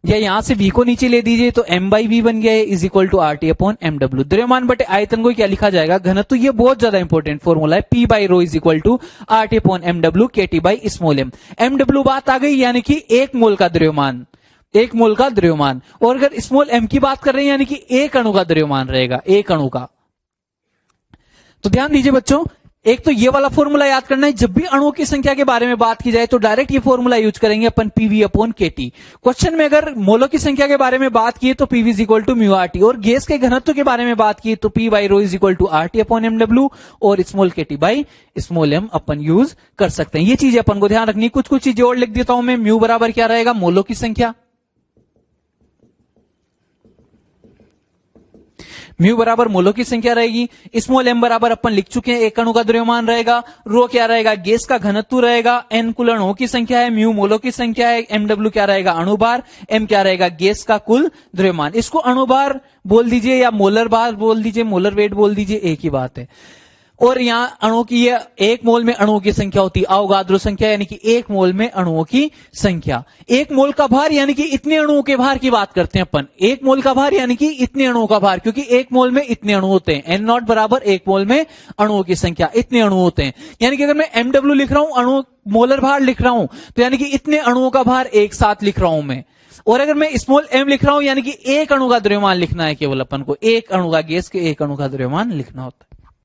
या यहां से v को नीचे ले दीजिए तो m बाई वी बन गया है, is equal to R T upon M W. द्रव्यमान बटे आयतन को क्या लिखा जाएगा, घनत्व। ये बहुत ज्यादा इंपॉर्टेंट फॉर्मूला है, p by rho is equal to R T upon M W K T by small m। M W बात आ गई, यानी कि एक मोल का द्रव्यमान, एक मोल का द्रव्यमान। और अगर स्मॉल m की बात कर रहे हैं, यानी कि एक अणु का द्रव्यमान रहेगा, एक अणु का। तो ध्यान दीजिए बच्चों, एक तो ये वाला फॉर्मूला याद करना है, जब भी अणुओं की संख्या के बारे में बात की जाए तो डायरेक्ट ये फॉर्मूला यूज करेंगे अपन, पीवी अपॉन केटी। क्वेश्चन में अगर मोलों की संख्या के बारे में बात की तो PV is equal to mu R T, और गैस के घनत्व के बारे में बात की तो P by rho is equal to R T upon M W, और small KT by small M अपन यूज कर सकते हैं। ये चीजें अपन को ध्यान रखनी। कुछ कुछ चीजें और लिख देता हूं मैं। म्यू बराबर क्या रहेगा, मोलों की संख्या, म्यू बराबर मोलों की संख्या रहेगी। स्मॉल m बराबर अपन लिख चुके हैं, एक अणु का द्रव्यमान रहेगा। रो क्या रहेगा, गैस का घनत्व रहेगा। n कुल अणुओं की संख्या है, म्यू मोलों की संख्या है। mw क्या रहेगा, अणुभार। m क्या रहेगा, गैस का कुल द्रव्यमान। इसको अणुभार बोल दीजिए या मोलर भार बोल दीजिए, मोलर वेट बोल दीजिए, एक ही बात है। और यहां अणुओं की, ये एक मोल में अणुओं की संख्या होती है अवोगाद्रो संख्या, यानी कि एक मोल में अणुओं की संख्या। एक मोल का भार यानी कि इतने अणुओं के भार की बात करते हैं अपन। एक मोल का भार यानी कि इतने अणुओं का भार, क्योंकि एक मोल में इतने अणु होते हैं। एन नॉट बराबर एक मोल में अणुओं की संख्या, इतने अणु होते हैं। यानी कि अगर मैं एमडब्ल्यू लिख रहा हूं, अणु मोलर भार लिख रहा हूं, तो यानी कि इतने अणुओं का भार एक साथ लिख रहा हूं मैं। और अगर मैं स्मॉल m लिख रहा हूं, यानी कि एक अणु का द्रव्यमान लिखना है केवल अपन को, एक अणु का, गैस के एक अणु का द्रव्यमान लिखना होता है।